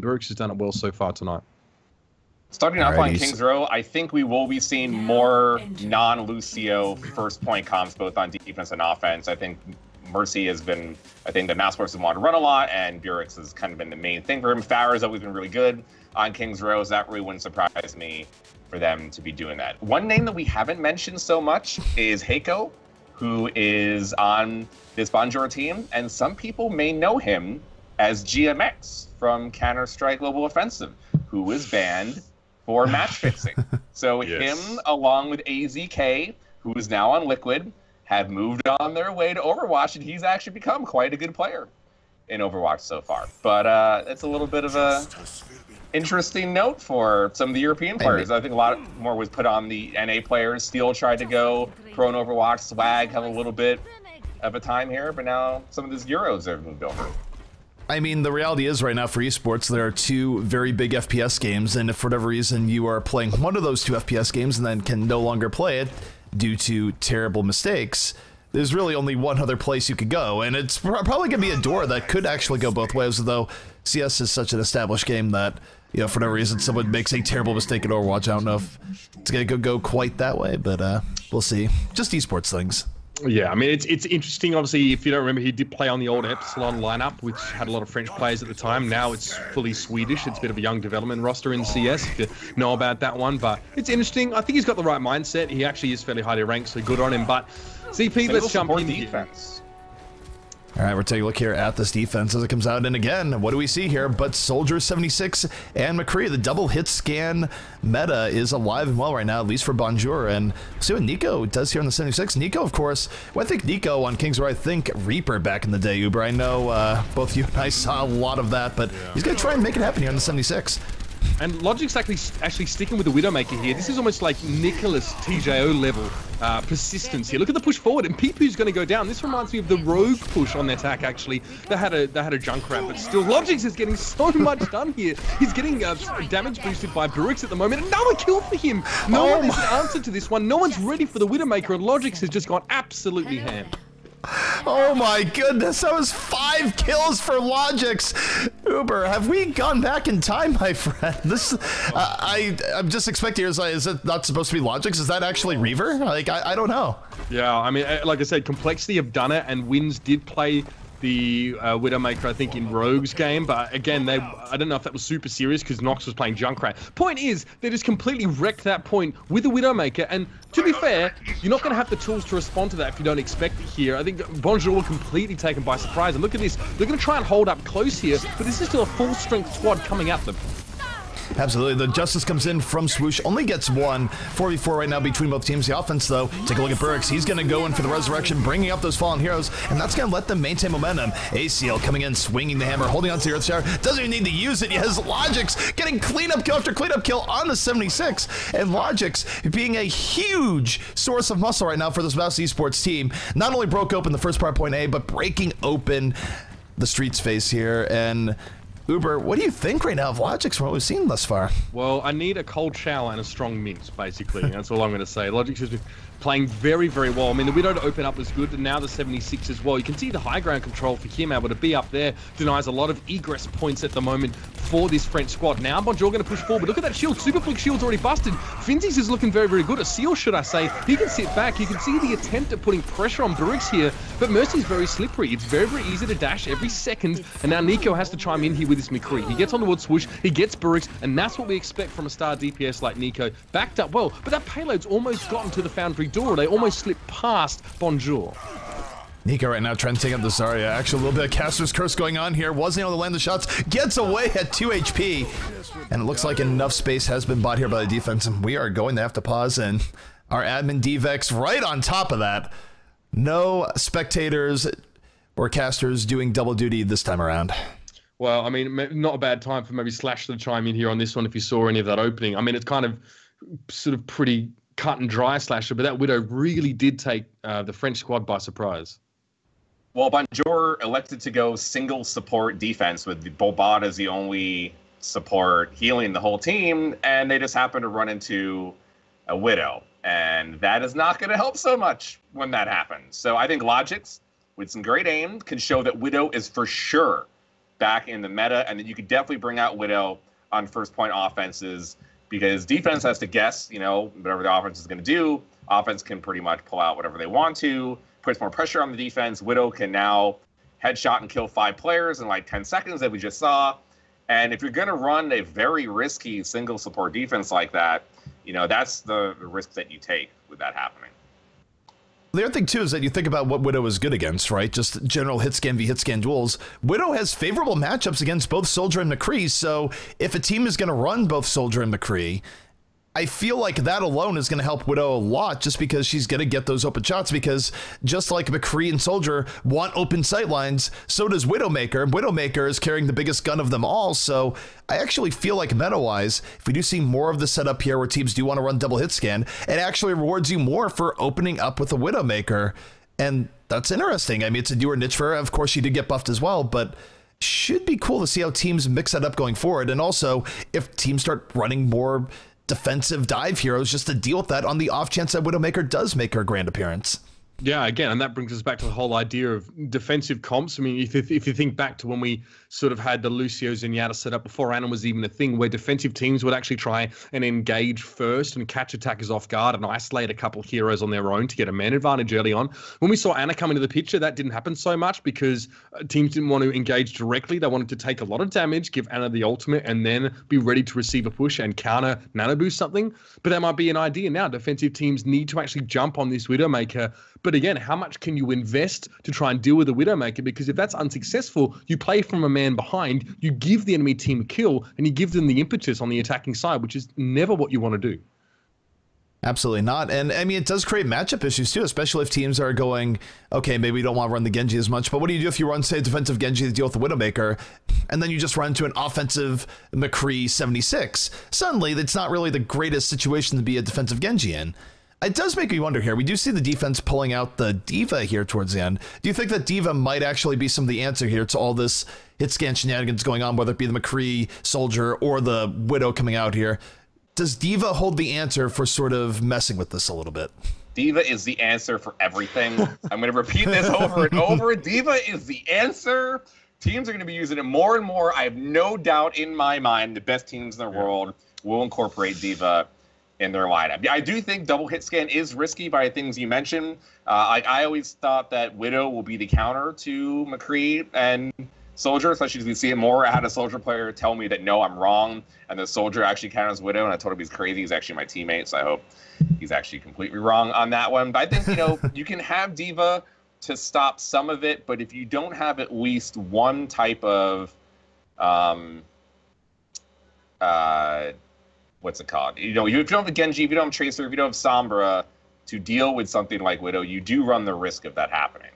Brooks has done it well so far tonight. Starting off on Kings Row, I think we will be seeing more non-Lucio first point comps, both on defense and offense. I think Mercy has been, I think the Mousesports have wanted to run a lot, and Burix has kind of been the main thing for him. Farah has always been really good on Kings Row, so that really wouldn't surprise me for them to be doing that. One name that we haven't mentioned so much is Heiko, who is on this Bonjour team, and some people may know him as GMX from Counter-Strike Global Offensive, who was banned for match fixing. So him, along with AZK, who is now on Liquid, have moved on their way to Overwatch, and he's actually become quite a good player in Overwatch so far. But it's a little bit of a interesting note for some of the European players. I think a lot more was put on the NA players. Steel tried to go pro in Overwatch. Swag have a little bit of a time here, but now some of these Euros have moved over. I mean, the reality is right now for esports, there are two very big FPS games, and if for whatever reason you are playing one of those two FPS games and then can no longer play it due to terrible mistakes, there's really only one other place you could go, and it's probably going to be a door that could actually go both ways, though CS is such an established game that, you know, for no reason someone makes a terrible mistake in Overwatch. I don't know if it's going to go quite that way, but we'll see. Just esports things. Yeah, I mean, it's interesting. Obviously, if you don't remember, he did play on the old Epsilon lineup, which had a lot of French players at the time. Now it's fully Swedish. It's a bit of a young development roster in CS, if you know about that one. But it's interesting. I think he's got the right mindset. He actually is fairly highly ranked, so good on him. But CP, let's jump in defense. All right, we're taking a look here at this defense as it comes out. And again, what do we see here? But Soldier 76 and McCree, the double hit scan meta is alive and well right now, at least for Bonjour. And see what Nico does here on the 76. Nico, of course, well, I think Nico on Kings Row, I think Reaper back in the day, Uber. I know both you and I saw a lot of that, but he's going to try and make it happen here on the 76. And Logic's actually sticking with the Widowmaker here. This is almost like Nicholas TJO level persistence here. Look at the push forward, and Peepu's going to go down. This reminds me of the Rogue push on the attack, actually. They had a Junkrat, but still, Logic's is getting so much done here. He's getting damage boosted by Burix at the moment. Another kill for him. No one has an answer to this one. No one's ready for the Widowmaker, and Logic's has just gone absolutely ham. Oh my goodness, that was 5 kills for Logix. Uber, have we gone back in time, my friend? This, I'm just expecting, is it not supposed to be Logix? Is that actually Reaver? Like, I don't know. Yeah, I mean, like I said, Complexity have done it, and Wins did play the Widowmaker, I think, in Rogue's game, but again, I don't know if that was super serious because Nox was playing Junkrat. Point is, they just completely wrecked that point with the Widowmaker, and to be fair, you're not going to have the tools to respond to that if you don't expect it here. I think Bonjour were completely taken by surprise, and look at this, they're going to try and hold up close here, but this is still a full-strength squad coming at them. Absolutely. The Justice comes in from Swoosh, only gets one. 4v4 right now between both teams. The offense, though, take a look at Burix. He's going to go in for the Resurrection, bringing up those fallen heroes, and that's going to let them maintain momentum. ACL coming in, swinging the hammer, holding on to the Earth Shower. Doesn't even need to use it. He has Logix getting cleanup kill after cleanup kill on the 76, and Logix being a huge source of muscle right now for this Mouse Esports team. Not only broke open the first part point A, but breaking open the streets phase here, and Uber, what do you think right now of Logix from what we've seen thus far? Well, I need a cold shower and a strong mint, basically. That's all I'm going to say. Logix has been playing very, very well. I mean, the Widow to open up was good, and now the 76 as well. You can see the high ground control for him, able to be up there, denies a lot of egress points at the moment for this French squad. Now Bonjour going to push forward. Look at that shield. Super Flick shield's already busted. Finzies is looking very, very good. A seal, should I say. He can sit back. You can see the attempt at putting pressure on Burix here, but Mercy's very slippery. It's very, very easy to dash every second, and now Nico has to chime in here with his McCree. He gets on the wood swoosh, he gets Burix, and that's what we expect from a star DPS like Nico. Backed up well, but that payload's almost gotten to the Foundry door. They almost slipped past Bonjour. Nico right now trying to take out the Zarya. Actually, a little bit of Caster's Curse going on here. Wasn't able to land the shots. Gets away at 2 HP. And it looks like enough space has been bought here by the defense. And we are going to have to pause. And our admin Dvex right on top of that. No spectators or casters doing double duty this time around. Well, I mean, not a bad time for maybe Slash to chime in here on this one if you saw any of that opening. I mean, it's kind of sort of pretty cut and dry, Slasher, but that Widow really did take the French squad by surprise. Well, Bonjour elected to go single support defense with Bobat as the only support healing the whole team, and they just happened to run into a Widow. And that is not going to help so much when that happens. So I think Logix, with some great aim, can show that Widow is for sure back in the meta, and then you could definitely bring out Widow on first point offenses, because defense has to guess, you know, whatever the offense is going to do. Offense can pretty much pull out whatever they want to, puts more pressure on the defense. Widow can now headshot and kill 5 players in like 10 seconds that we just saw. And if you're going to run a very risky single support defense like that, you know, that's the risk that you take with that happening. The other thing, too, is that you think about what Widow is good against, right? Just general hit-scan v. hit-scan duels. Widow has favorable matchups against both Soldier and McCree, so if a team is going to run both Soldier and McCree, I feel like that alone is going to help Widow a lot, just because she's going to get those open shots, because just like McCree and Soldier want open sight lines, so does Widowmaker. Widowmaker is carrying the biggest gun of them all, so I actually feel like meta-wise, if we do see more of the setup here where teams do want to run double hit scan, it actually rewards you more for opening up with a Widowmaker, and that's interesting. I mean, it's a newer niche for her. Of course, she did get buffed as well, but should be cool to see how teams mix that up going forward, and also if teams start running more defensive dive heroes just to deal with that on the off chance that Widowmaker does make her grand appearance. Yeah, again, and that brings us back to the whole idea of defensive comps. I mean, if you think back to when we sort of had the Lucio Zenyatta set up before Ana was even a thing, where defensive teams would actually try and engage first and catch attackers off guard and isolate a couple heroes on their own to get a man advantage early on. When we saw Ana come into the picture, that didn't happen so much because teams didn't want to engage directly. They wanted to take a lot of damage, give Ana the ultimate, and then be ready to receive a push and counter nano boost something. But that might be an idea now. Defensive teams need to actually jump on this Widowmaker. But again, how much can you invest to try and deal with a Widowmaker? Because if that's unsuccessful, you play from a man behind, you give the enemy team a kill, and you give them the impetus on the attacking side, which is never what you want to do. Absolutely not. And I mean, it does create matchup issues too, especially if teams are going, okay, maybe we don't want to run the Genji as much, but what do you do if you run, say, defensive Genji to deal with the Widowmaker, and then you just run into an offensive McCree 76? Suddenly, it's not really the greatest situation to be a defensive Genji in. It does make me wonder here. We do see the defense pulling out the D.Va here towards the end. Do you think that D.Va might actually be some of the answer here to all this hit scan shenanigans going on, whether it be the McCree, Soldier, or the Widow coming out here? Does D.Va hold the answer for sort of messing with this a little bit? D.Va is the answer for everything. I'm going to repeat this over and over. D.Va is the answer. Teams are going to be using it more and more. I have no doubt in my mind the best teams in the world will incorporate D.Va in their lineup. I do think double hit scan is risky by things you mentioned. I always thought that Widow will be the counter to McCree and Soldier, especially as we see it more. I had a Soldier player tell me that no, I'm wrong, and the Soldier actually counters Widow, and I told him he's crazy. He's actually my teammate, so I hope he's actually completely wrong on that one. But I think, you know, you can have D.Va to stop some of it, but if you don't have at least one type of what's it called? You know, if you don't have a Genji, if you don't have Tracer, if you don't have Sombra to deal with something like Widow, you do run the risk of that happening.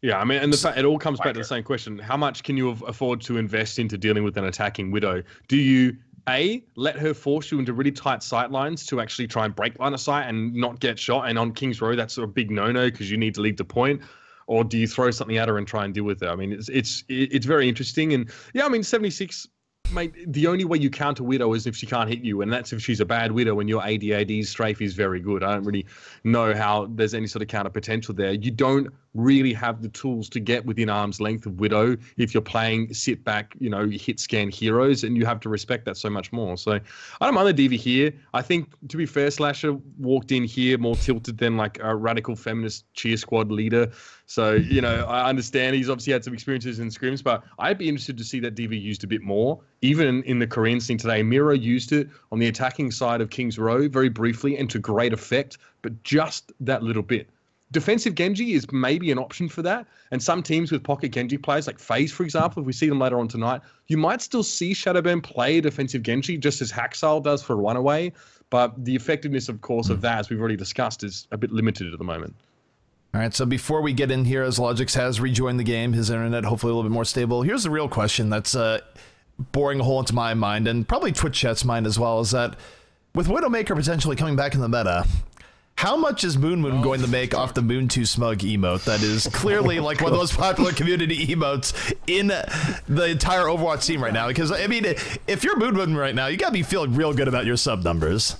Yeah, I mean, and the fact it all comes back to the same question: how much can you afford to invest into dealing with an attacking Widow? Do you let her force you into really tight sight lines to actually try and break line of sight and not get shot? And on King's Row, that's a big no-no because you need to lead the point. Or do you throw something at her and try and deal with her? I mean, it's very interesting. And yeah, I mean, 76. Mate, the only way you counter Widow is if she can't hit you, and that's if she's a bad Widow and your AD strafe is very good. I don't really know how there's any sort of counter potential there. You don't really have the tools to get within arm's length of Widow if you're playing sit back, you know, hit scan heroes, and you have to respect that so much more. So I don't mind the D.Va here. I think, to be fair, Slasher walked in here more tilted than like a radical feminist cheer squad leader. So, you know, I understand he's obviously had some experiences in scrims, but I'd be interested to see that D.Va used a bit more. Even in the Korean scene today, Miro used it on the attacking side of King's Row very briefly and to great effect, but just that little bit. Defensive Genji is maybe an option for that. And some teams with pocket Genji players, like FaZe, for example, if we see them later on tonight, you might still see Shadowburn play defensive Genji just as Haxal does for Runaway. But the effectiveness, of course, of that, as we've already discussed, is a bit limited at the moment. All right, so before we get in here, as Logix has rejoined the game, his internet hopefully a little bit more stable, here's the real question that's boring a hole into my mind, and probably Twitch chat's mind as well, is that with Widowmaker potentially coming back in the meta, how much is Moon going to make off the Moon Too Smug emote that is clearly like one of the most popular community emotes in the entire Overwatch scene right now? Because, I mean, if you're Moon right now, you got to be feeling real good about your sub numbers.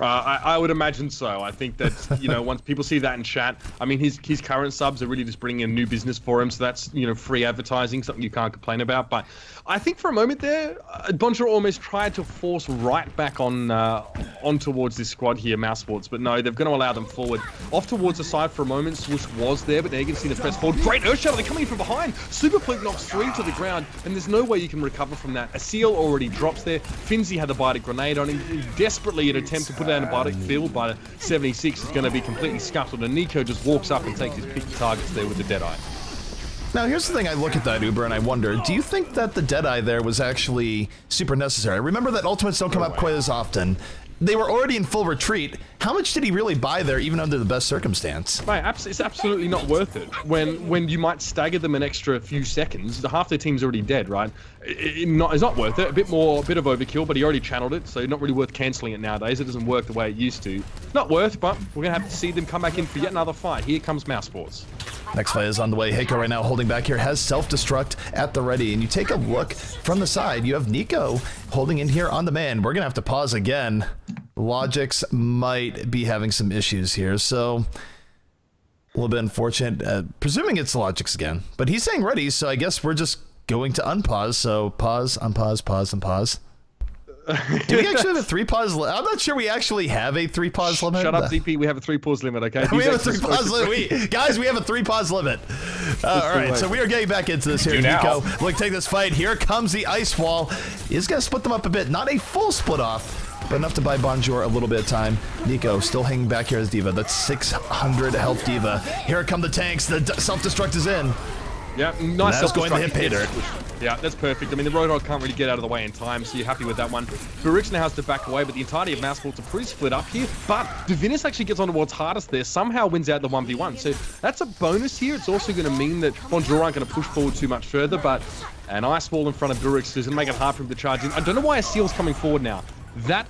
I would imagine so. I think that, you know, once people see that in chat, I mean, his current subs are really just bringing in new business for him, so that's, you know, free advertising, something you can't complain about. But I think for a moment there, Bonjour almost tried to force right back on towards this squad here, Mousesports, but no, they're going to allow them forward. Off towards the side for a moment, Swoosh was there, but now you can see the press forward. Great Earth Shadow, they're coming in from behind. Super Fluke knocks 3 to the ground, and there's no way you can recover from that. A seal already drops there. Finzi had the biotic grenade on him. Desperately an attempt to put down a biotic field by 76 is going to be completely scuttled, and Nico just walks up and takes his pick targets there with the Deadeye. Now, here's the thing. I look at that, Uber, and I wonder, do you think that the Deadeye there was actually super necessary? Remember that ultimates don't come up quite as often. They were already in full retreat. How much did he really buy there, even under the best circumstance? Right, it's absolutely not worth it. When you might stagger them an extra few seconds, half their team's already dead, right? It's not worth it. A bit of overkill, but he already channeled it, so not really worth cancelling it nowadays. It doesn't work the way it used to. Not worth, but we're going to have to see them come back in for yet another fight. Here comes Mousesports. Next fight is on the way. Heiko right now holding back here, has self-destruct at the ready. And you take a look from the side, you have Nico holding in here on the man. We're going to have to pause again. Logics might be having some issues here, so a little bit unfortunate. Presuming it's Logics again. But he's saying ready, so I guess we're just going to unpause. So pause, unpause, pause, and pause. Do we actually have a 3 pause limit? I'm not sure we actually have a 3 pause limit. Shut up, DP. We have a 3 pause limit, okay? We have a 3 pause limit. Guys, we have a 3 pause limit. All right, so we are getting back into this here, Nico. Look, take this fight. Here comes the ice wall. He's going to split them up a bit. Not a full split off, but enough to buy Bonjour a little bit of time. Nico still hanging back here as D.Va. That's 600 health D.Va. Here come the tanks. The self-destruct is in. Yeah, nice self-destruct. Going to hit pay dirt. Yeah, that's perfect. I mean, the Roadhog can't really get out of the way in time, so you're happy with that one. Burix now has to back away, but the entirety of Mousesports are pretty split up here. But Divinus actually gets on towards Hardest there, somehow wins out the 1v1. So that's a bonus here. It's also going to mean that Bonjour aren't going to push forward too much further, but an ice wall in front of Burix is going to make it hard for him to charge in. I don't know why a Seal's coming forward now. That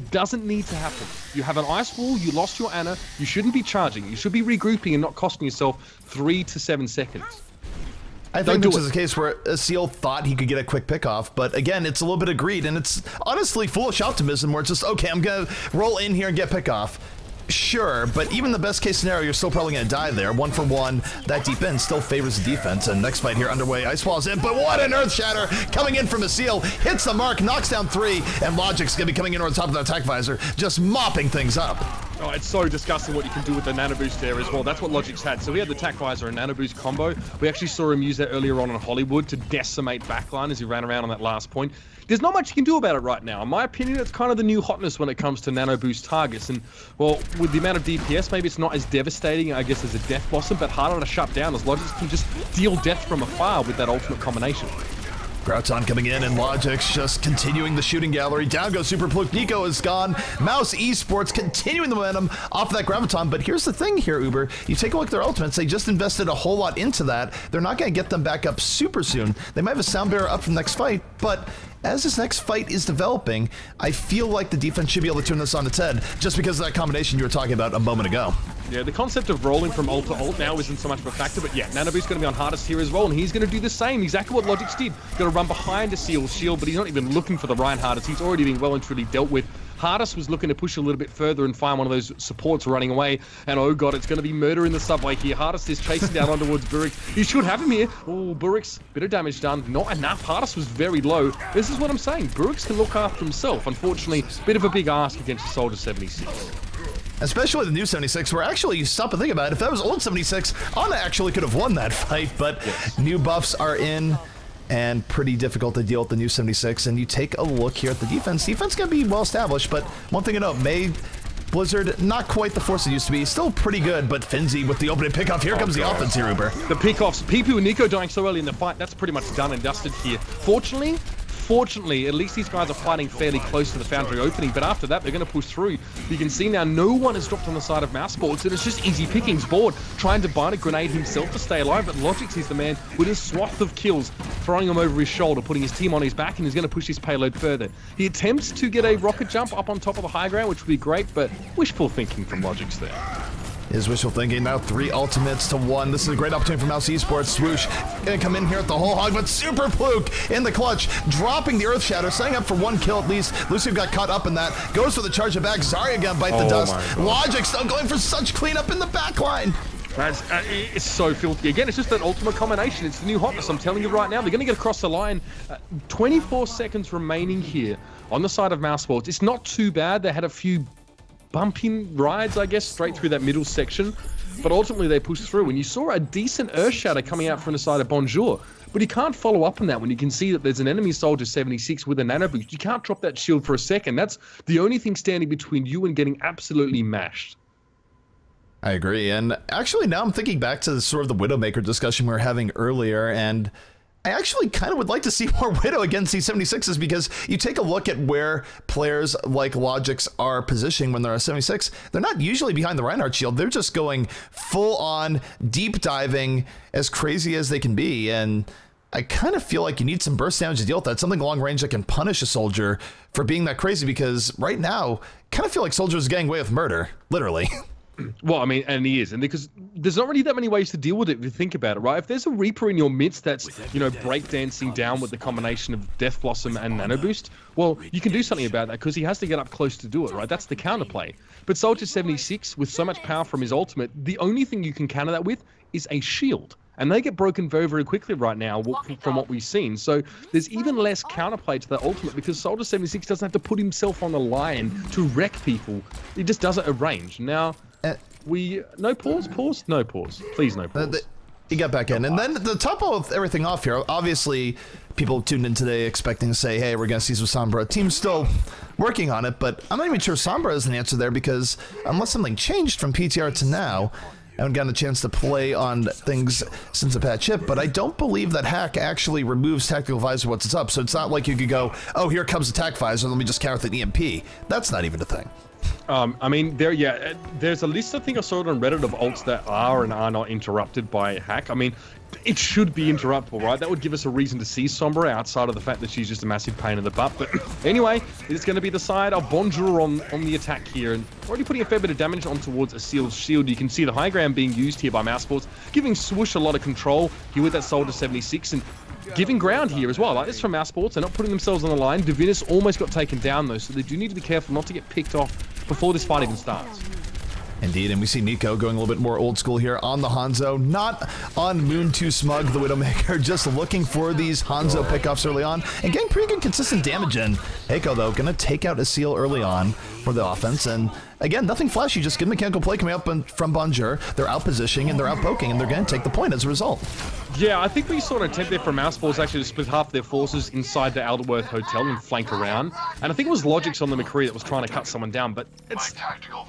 doesn't need to happen. You have an ice wall, you lost your Ana, you shouldn't be charging. You should be regrouping and not costing yourself 3 to 7 seconds. I think this is a case where a Seal thought he could get a quick pick-off, but again, it's a little bit of greed, and it's honestly foolish optimism where it's just, okay, I'm going to roll in here and get pick-off. Sure, but even the best case scenario, you're still probably going to die there. 1 for 1, that deep end still favors the defense, and next fight here underway, Ice Wall's in, but what an Earth Shatter coming in from a Seal, hits the mark, knocks down 3, and Logic's going to be coming in over the top of that attack visor, just mopping things up. Oh, it's so disgusting what you can do with the Nano Boost there as well. That's what Logic's had. So we had the Tac Visor and Nano Boost combo. We actually saw him use that earlier on in Hollywood to decimate backline as he ran around on that last point. There's not much you can do about it right now. In my opinion, it's kind of the new hotness when it comes to Nano Boost targets. And, well, with the amount of DPS, maybe it's not as devastating, I guess, as a Death Blossom, but harder to shut down as Logic's can just deal death from afar with that ultimate combination. Grouton coming in, and Logic's just continuing the shooting gallery. Down goes Super Fluke. Nico is gone. Mousesports continuing the momentum off of that Graviton. But here's the thing here, Uber. You take a look at their ultimates. They just invested a whole lot into that. They're not going to get them back up super soon. They might have a Sound Bearer up for the next fight, but as this next fight is developing, I feel like the defense should be able to turn this on its head just because of that combination you were talking about a moment ago. Yeah, the concept of rolling from ult to ult now isn't so much of a factor, but yeah, Nanoboost's going to be on Hardest here as well, and he's going to do the same, exactly what Logic's did. Going to run behind a Seal's shield, but he's not even looking for the Ryan Hardest. He's already been well and truly dealt with. Hardest was looking to push a little bit further and find one of those supports running away, and oh god, it's going to be murder in the subway here. Hardest is chasing down on towards Burix. He should have him here. Oh, Burix, bit of damage done. Not enough. Hardest was very low. This is what I'm saying. Burix can look after himself. Unfortunately, bit of a big ask against the Soldier 76. Especially the new 76, where actually, you stop and think about it, if that was old 76, Ana actually could have won that fight, but yes. New buffs are in, and pretty difficult to deal with the new 76, and you take a look here at the defense. Defense going to be well established, but one thing to note, Blizzard, not quite the force it used to be. Still pretty good, but Finzi with the opening pickoff. Here comes the offense here, Uber. The pickoffs. PP and Nico dying so early in the fight, that's pretty much done and dusted here. Fortunately, at least these guys are fighting fairly close to the Foundry opening, but after that, they're going to push through. You can see now no one has dropped on the side of Mousesports, and it's just easy pickings. Board trying to bind a grenade himself to stay alive, but Logix is the man with his swath of kills, throwing him over his shoulder, putting his team on his back, and he's going to push his payload further. He attempts to get a rocket jump up on top of the high ground, which would be great, but wishful thinking from Logix there. is wishful thinking. Now 3 ultimates to 1. This is a great opportunity for Mousesports. Swoosh gonna come in here at the whole hog, but Super Fluke in the clutch, dropping the Earth Shatter, setting up for 1 kill at least. Lucio got caught up in that, goes for the charge it back. Zarya gonna bite the dust. Logic still going for such cleanup in the backline. That's, it's so filthy. Again, it's just that ultimate combination. It's the new hotness. I'm telling you right now, they're going to get across the line. 24 seconds remaining here on the side of Mousesports. It's not too bad. They had a few bumping rides, I guess, straight through that middle section. But ultimately, they pushed through. And you saw a decent Earth Shatter coming out from the side of Bonjour. But you can't follow up on that when you can see that there's an enemy soldier 76 with a nano boost. You can't drop that shield for a second. That's the only thing standing between you and getting absolutely mashed. I agree, and actually now I'm thinking back to sort of the Widowmaker discussion we were having earlier, and I actually kind of would like to see more Widow against these 76s, because you take a look at where players like Logix are positioning when they're a 76, they're not usually behind the Reinhardt shield, they're just going full-on, deep diving, as crazy as they can be, and I kind of feel like you need some burst damage to deal with that, something long range that can punish a soldier for being that crazy, because right now, I kind of feel like Soldier's getting away with murder, literally. Well, I mean, and he is, and because there's not really that many ways to deal with it if you think about it, right? If there's a Reaper in your midst that's, you know, breakdancing down with the combination of Death Blossom and Nano Boost, well, you can do something about that because he has to get up close to do it, right? That's the counterplay. But Soldier 76, with so much power from his ultimate, the only thing you can counter that with is a shield. And they get broken very, very quickly right now from what we've seen. So there's even less counterplay to that ultimate because Soldier 76 doesn't have to put himself on the line to wreck people. He just does it at range. Now, no pause? No pause. Please, no pause. He got back in. And then to top of everything off here, obviously, people tuned in today expecting to say, hey, we're going to see some Sombra. Team's still working on it, but I'm not even sure Sombra is an answer there because unless something changed from PTR to now, I haven't gotten a chance to play on things since the patch hit, but I don't believe that hack actually removes Tactical Visor once it's up, so it's not like you could go, oh, here comes Attack Visor, let me just counter with an EMP. That's not even a thing. I mean, there's a list I think I saw it on Reddit of ults that are and are not interrupted by hack. I mean, it should be interruptible, right? That would give us a reason to see Sombra outside of the fact that she's just a massive pain in the butt. But anyway, it's going to be the side of Bonjour on the attack here, and already putting a fair bit of damage on towards a sealed shield. You can see the high ground being used here by Mousesports, giving Swoosh a lot of control here with that Soldier 76, and giving ground here as well. Like this from Mousesports, they're not putting themselves on the line. Divinus almost got taken down though, so they do need to be careful not to get picked off before this fight even starts. Indeed, and we see Nico going a little bit more old school here on the Hanzo, not on Moon 2 Smug, the Widowmaker, just looking for these Hanzo pickoffs early on, and getting pretty good consistent damage in. Heiko, though, gonna take out a seal early on for the offense, and again, nothing flashy, just good mechanical play coming up from Bonjour. They're out positioning and they're out poking, and they're gonna take the point as a result. Yeah, I think we saw an attempt there from Mousesports actually to split half their forces inside the Alderworth Hotel and flank around. And I think it was Logix on the McCree that was trying to cut someone down, but it's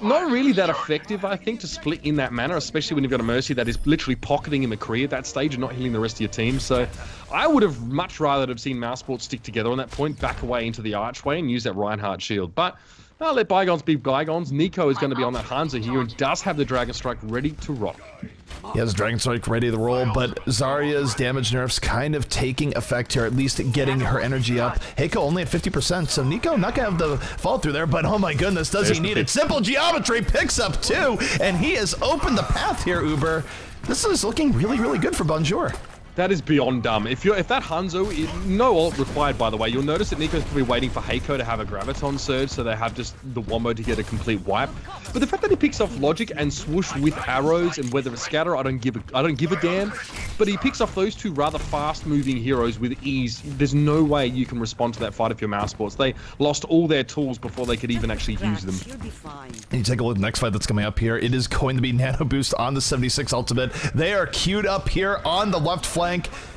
not really that effective, I think, to split in that manner, especially when you've got a Mercy that is literally pocketing a McCree at that stage and not healing the rest of your team. So I would have much rather have seen Mousesports stick together on that point, back away into the archway and use that Reinhardt shield. But I'll let bygones be bygones. Nico is going to be on that Hanzo here and does have the Dragon Strike ready to rock. He has Dragon Strike ready to roll, but Zarya's damage nerfs kind of taking effect here, at least getting her energy up. Heiko only at 50%, so Nico not going to have the fall through there, but oh my goodness, does he need it? Simple Geometry picks up 2, and he has opened the path here, Uber. This is looking really, really good for Bonjour. That is beyond dumb. If that Hanzo, no ult required, by the way, you'll notice that Nico's probably waiting for Heiko to have a Graviton surge, so they have just the wombo to get a complete wipe. But the fact that he picks off Logic and Swoosh with arrows, and whether it's Scatter, I don't give a damn. But he picks off those two rather fast-moving heroes with ease. There's no way you can respond to that fight if you're Mousesports. They lost all their tools before they could even actually use them. And you take a look at the next fight that's coming up here. It is going to be Nano Boost on the 76 ultimate. They are queued up here on the left flank,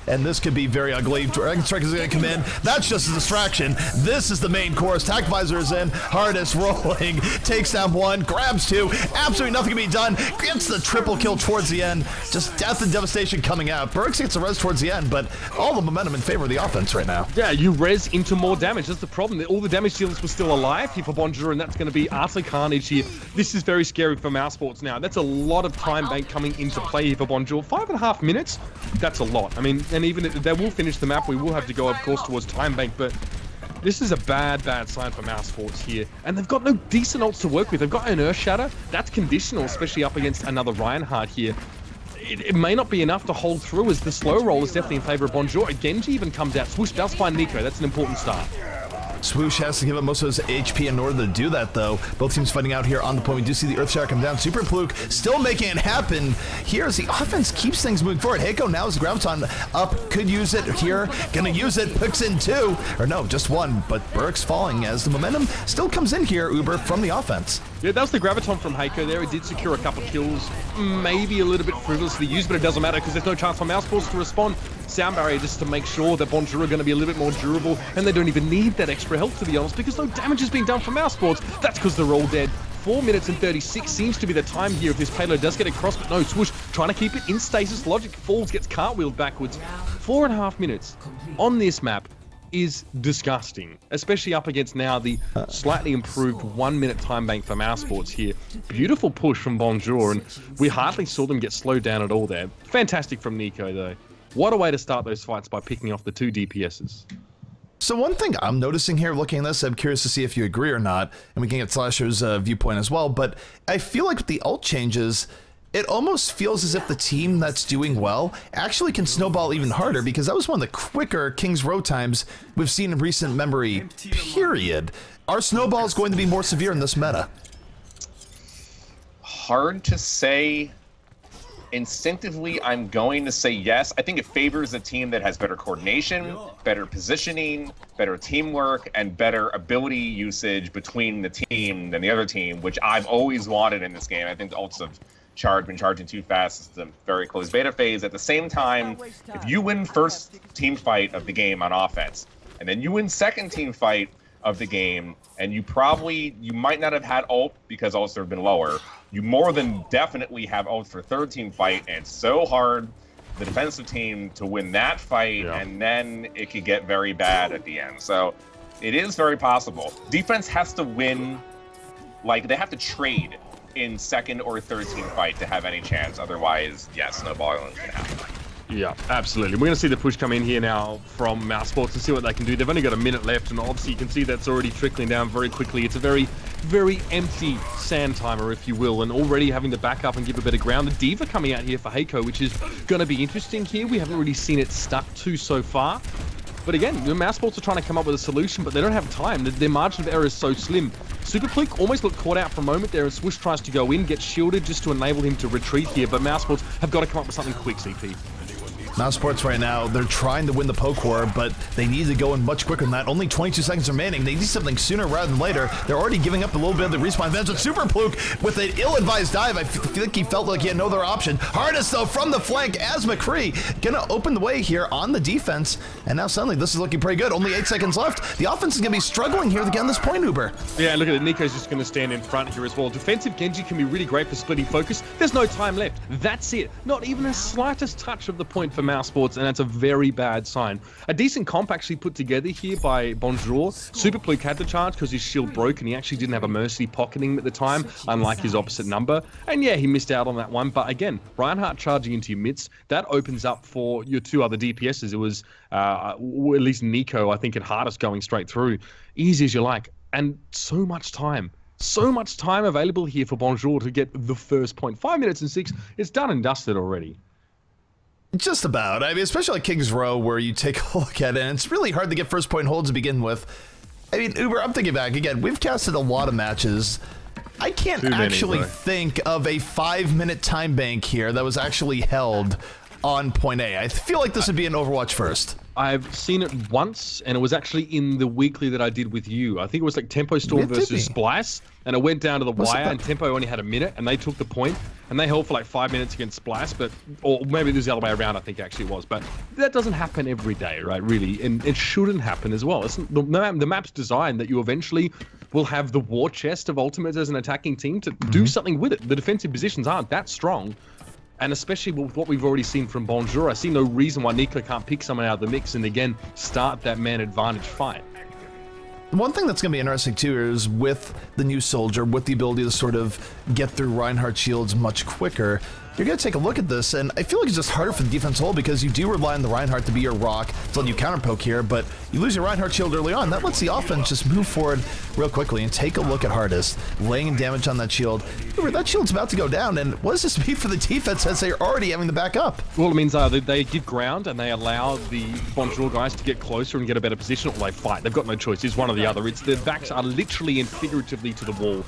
and this could be very ugly. Dragon Strike is going to come in. That's just a distraction. This is the main course. Tac Visor is in. Hardest rolling. Takes down 1. Grabs 2. Absolutely nothing can be done. Gets the triple kill towards the end. Just death and devastation coming out. Burks gets a res towards the end, but all the momentum in favor of the offense right now. Yeah, you res into more damage. That's the problem. All the damage dealers were still alive here for Bonjour, and that's going to be utter carnage here. This is very scary for Mousesports now. That's a lot of time bank coming into play here for Bonjour. 5.5 minutes? That's a lot. I mean, and even if they will finish the map, we will have to go, of course, towards time bank, but This is a bad sign for Mousesports here. And they've got no decent ults to work with. They've got an Earth Shatter. That's conditional, especially up against another Reinhardt here. It may not be enough to hold through, as the slow roll is definitely in favor of Bonjour. A Genji even comes out. Swoosh does find Nico. That's an important start. Swoosh has to give up most of his HP in order to do that, though. Both teams fighting out here on the point. We do see the Earthshatter come down. Super Pluke still making it happen here as the offense keeps things moving forward. Heiko now is Graviton up. Could use it here. Gonna use it. Picks in 2. Or no, just 1. But Burke's falling as the momentum still comes in here, Uber, from the offense. Yeah, that was the Graviton from Heiko there. He did secure a couple kills. Maybe a little bit frivolously used, but it doesn't matter because there's no chance for Mousesports to respond. Sound barrier just to make sure that Bonjour are going to be a little bit more durable, and they don't even need that extra health, to be honest, because no damage is being done from Mousesports. That's because they're all dead. 4 minutes and 36 seems to be the time here if this payload does get across, but no, Swoosh trying to keep it in stasis. Logic falls, gets cartwheeled backwards. 4.5 minutes on this map is disgusting, especially up against now the slightly improved 1 minute time bank for Mousesports here. Beautiful push from Bonjour, and we hardly saw them get slowed down at all there. Fantastic from Nico, though. What a way to start those fights by picking off the 2 DPSs. So one thing I'm noticing here, looking at this, I'm curious to see if you agree or not, and we can get Slasher's viewpoint as well, but I feel like with the ult changes, it almost feels as if the team that's doing well actually can snowball even harder, because that was one of the quicker King's Row times we've seen in recent memory, period. Are snowballs going to be more severe in this meta? Hard to say. Instinctively, I'm going to say yes. I think it favors a team that has better coordination, better positioning, better teamwork, and better ability usage between the team than the other team, which I've always wanted in this game. I think the ults have been charging too fast. It's a very close beta phase. At the same time, if you win first team fight of the game on offense, and then you win second team fight of the game, and you might not have had ult because ults have been lower. You more than definitely have ults for third team fight, and it's so hard the defensive team to win that fight, and then it could get very bad at the end. So it is very possible. Defense has to win, like they have to trade in second or third team fight to have any chance. Otherwise, yes, snowballing can happen. Yeah, absolutely. We're going to see the push come in here now from Mousesports and see what they can do. They've only got a minute left, and obviously you can see that's already trickling down very quickly. It's a very, very empty sand timer, if you will, and already having to back up and give a bit of ground. The Diva coming out here for Heiko, which is going to be interesting here. We haven't really seen it stuck to so far. But again, the Mousesports are trying to come up with a solution, but they don't have time. Their margin of error is so slim. Super Pluke almost looked caught out for a moment there, and Swoosh tries to go in, gets shielded just to enable him to retreat here, but Mousesports have got to come up with something quick, CP. Mousesports right now, they're trying to win the poke war, but they need to go in much quicker than that. Only 22 seconds remaining. They need something sooner rather than later. They're already giving up a little bit of the respawn advantage. But Super Pluke with an ill-advised dive. I think he felt like he had no other option. Hardest, though, from the flank as McCree gonna open the way here on the defense. And now suddenly this is looking pretty good. Only 8 seconds left. The offense is gonna be struggling here to get on this point, Uber. Yeah, look at it. Nico's just gonna stand in front here as well. Defensive Genji can be really great for splitting focus. There's no time left. That's it. Not even a slightest touch of the point for Mousesports, and that's a very bad sign. A decent comp actually put together here by Bonjour. Super Pluke had to charge because his shield broke, and he actually didn't have a Mercy pocketing him at the time, unlike his opposite number. And yeah, he missed out on that one. But again, Reinhardt charging into your midst, that opens up for your 2 other DPSs. It was at least Nico, I think, at hardest going straight through. Easy as you like. And so much time. So much time available here for Bonjour to get the first point. 5 minutes and 6. It's done and dusted already. Just about. I mean, especially like King's Row, where you take a look at it, and it's really hard to get first point holds to begin with. I mean, Uber, I'm thinking back again. We've casted a lot of matches. I can't actually think of a 5-minute time bank here that was actually held on point A. I feel like this would be an Overwatch first. I've seen it once, and it was actually in the weekly that I did with you. I think it was like Tempo Storm versus Splice, and it went down to the wire, and Tempo only had a minute, and they took the point, and they held for like 5 minutes against Splice, or maybe it was the other way around, I think actually it was, but that doesn't happen every day, right, really, and it shouldn't happen as well. The map's designed that you eventually will have the war chest of ultimates as an attacking team to do something with it. The defensive positions aren't that strong. And especially with what we've already seen from Bonjour, I see no reason why Nico can't pick someone out of the mix and again start that man advantage fight. One thing that's going to be interesting too is with the new soldier, with the ability to sort of get through Reinhardt shields much quicker, you're going to take a look at this, and I feel like it's just harder for the defense whole because you do rely on the Reinhardt to be your rock to let you counterpoke here, but you lose your Reinhardt shield early on. That lets the offense just move forward real quickly, and take a look at Hardest laying in damage on that shield. Remember, that shield's about to go down, and what does this mean for the defense as they're already having the backup? Well, it means they give ground and they allow the Bonjour guys to get closer and get a better position, or they fight. They've got no choice. It's one or the other. It's their backs are literally and figuratively to the wall.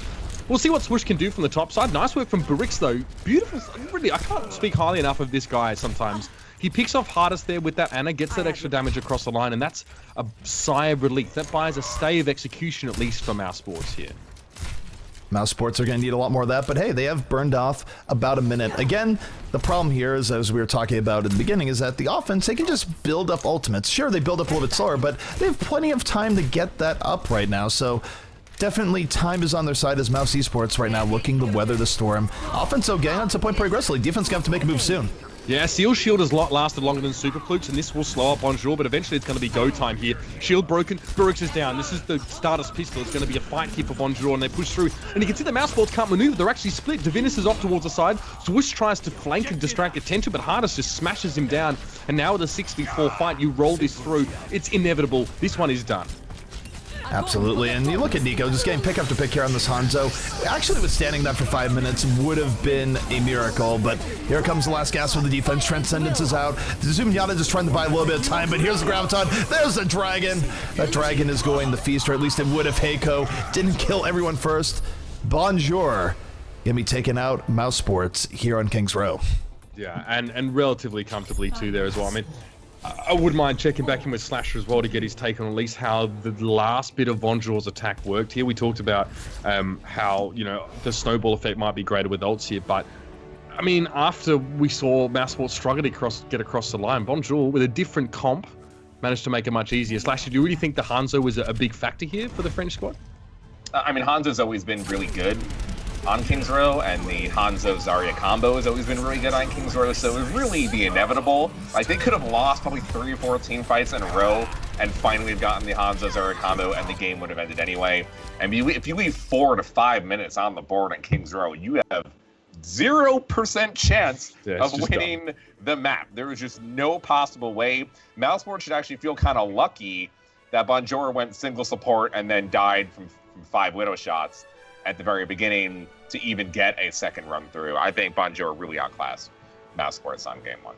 We'll see what Swoosh can do from the top side. Nice work from Barix, though. Beautiful. Really, I can't speak highly enough of this guy sometimes. He picks off Hardest there with that Ana, gets that extra damage across the line, and that's a sigh of relief. That buys a stay of execution, at least for Mousesports here. Mousesports are going to need a lot more of that, but hey, they have burned off about a minute. Again, the problem here is, as we were talking about at the beginning, is that the offense, they can just build up ultimates. Sure, they build up a little bit slower, but they have plenty of time to get that up right now, so definitely time is on their side as Mousesports right now looking to weather the storm. Offense, though, getting on to point pretty aggressively. Defense going to have to make a move soon. Yeah, Seal Shield has lasted longer than Super Flukes, and this will slow up Bonjour, but eventually it's going to be go time here. Shield broken, Barix is down. This is the Stardust pistol. It's going to be a fight here for Bonjour, and they push through. And you can see the Mousesports can't maneuver. They're actually split. Divinus is off towards the side. Swoosh tries to flank and distract attention, but Hardest just smashes him down. And now with a 6v4 fight, you roll this through. It's inevitable. This one is done. Absolutely, and you look at Nico, just getting pick after pick here on this Hanzo. Actually, withstanding that for 5 minutes would have been a miracle, but here comes the last gasp of the defense. Transcendence is out. Zumiata just trying to buy a little bit of time, but here's the Graviton. There's the Dragon. That Dragon is going to feast, or at least it would if Heiko didn't kill everyone first. Bonjour gonna be taking out Mousesports here on Kings Row. Yeah, and relatively comfortably too there as well. I mean, I wouldn't mind checking back in with Slasher as well to get his take on at least how the last bit of Bonjour's attack worked here. We talked about how, you know, the snowball effect might be greater with ults here, but I mean, after we saw Mousesports struggle to get across the line, Bonjour, with a different comp, managed to make it much easier. Slasher, do you really think the Hanzo was a big factor here for the French squad? I mean, Hanzo's always been really good on Kings Row, and the Hanzo-Zarya combo has always been really good on Kings Row, so it was really the inevitable. Like, they could have lost probably 3 or 4 team fights in a row and finally have gotten the Hanzo-Zarya combo, and the game would have ended anyway. And if you leave 4 to 5 minutes on the board on Kings Row, you have 0% chance of winning the map. There is just no possible way. Mousesports should actually feel kind of lucky that Bonjour went single support and then died from 5 Widow shots at the very beginning to even get a second run through. I think Bonjour really outclassed Mousesports on game 1.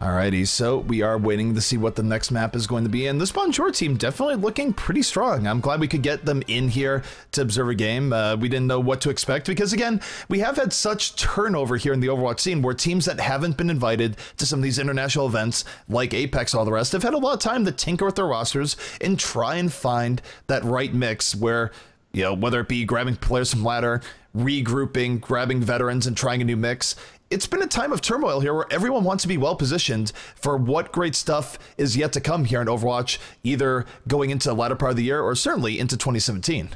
Alrighty, so we are waiting to see what the next map is going to be, and this Bonjour team definitely looking pretty strong. I'm glad we could get them in here to observe a game. We didn't know what to expect because, again, we have had such turnover here in the Overwatch scene where teams that haven't been invited to some of these international events, like Apex and all the rest, have had a lot of time to tinker with their rosters and try and find that right mix where, you know, whether it be grabbing players from ladder, regrouping, grabbing veterans, and trying a new mix. It's been a time of turmoil here where everyone wants to be well positioned for what great stuff is yet to come here in Overwatch, either going into the latter part of the year or certainly into 2017.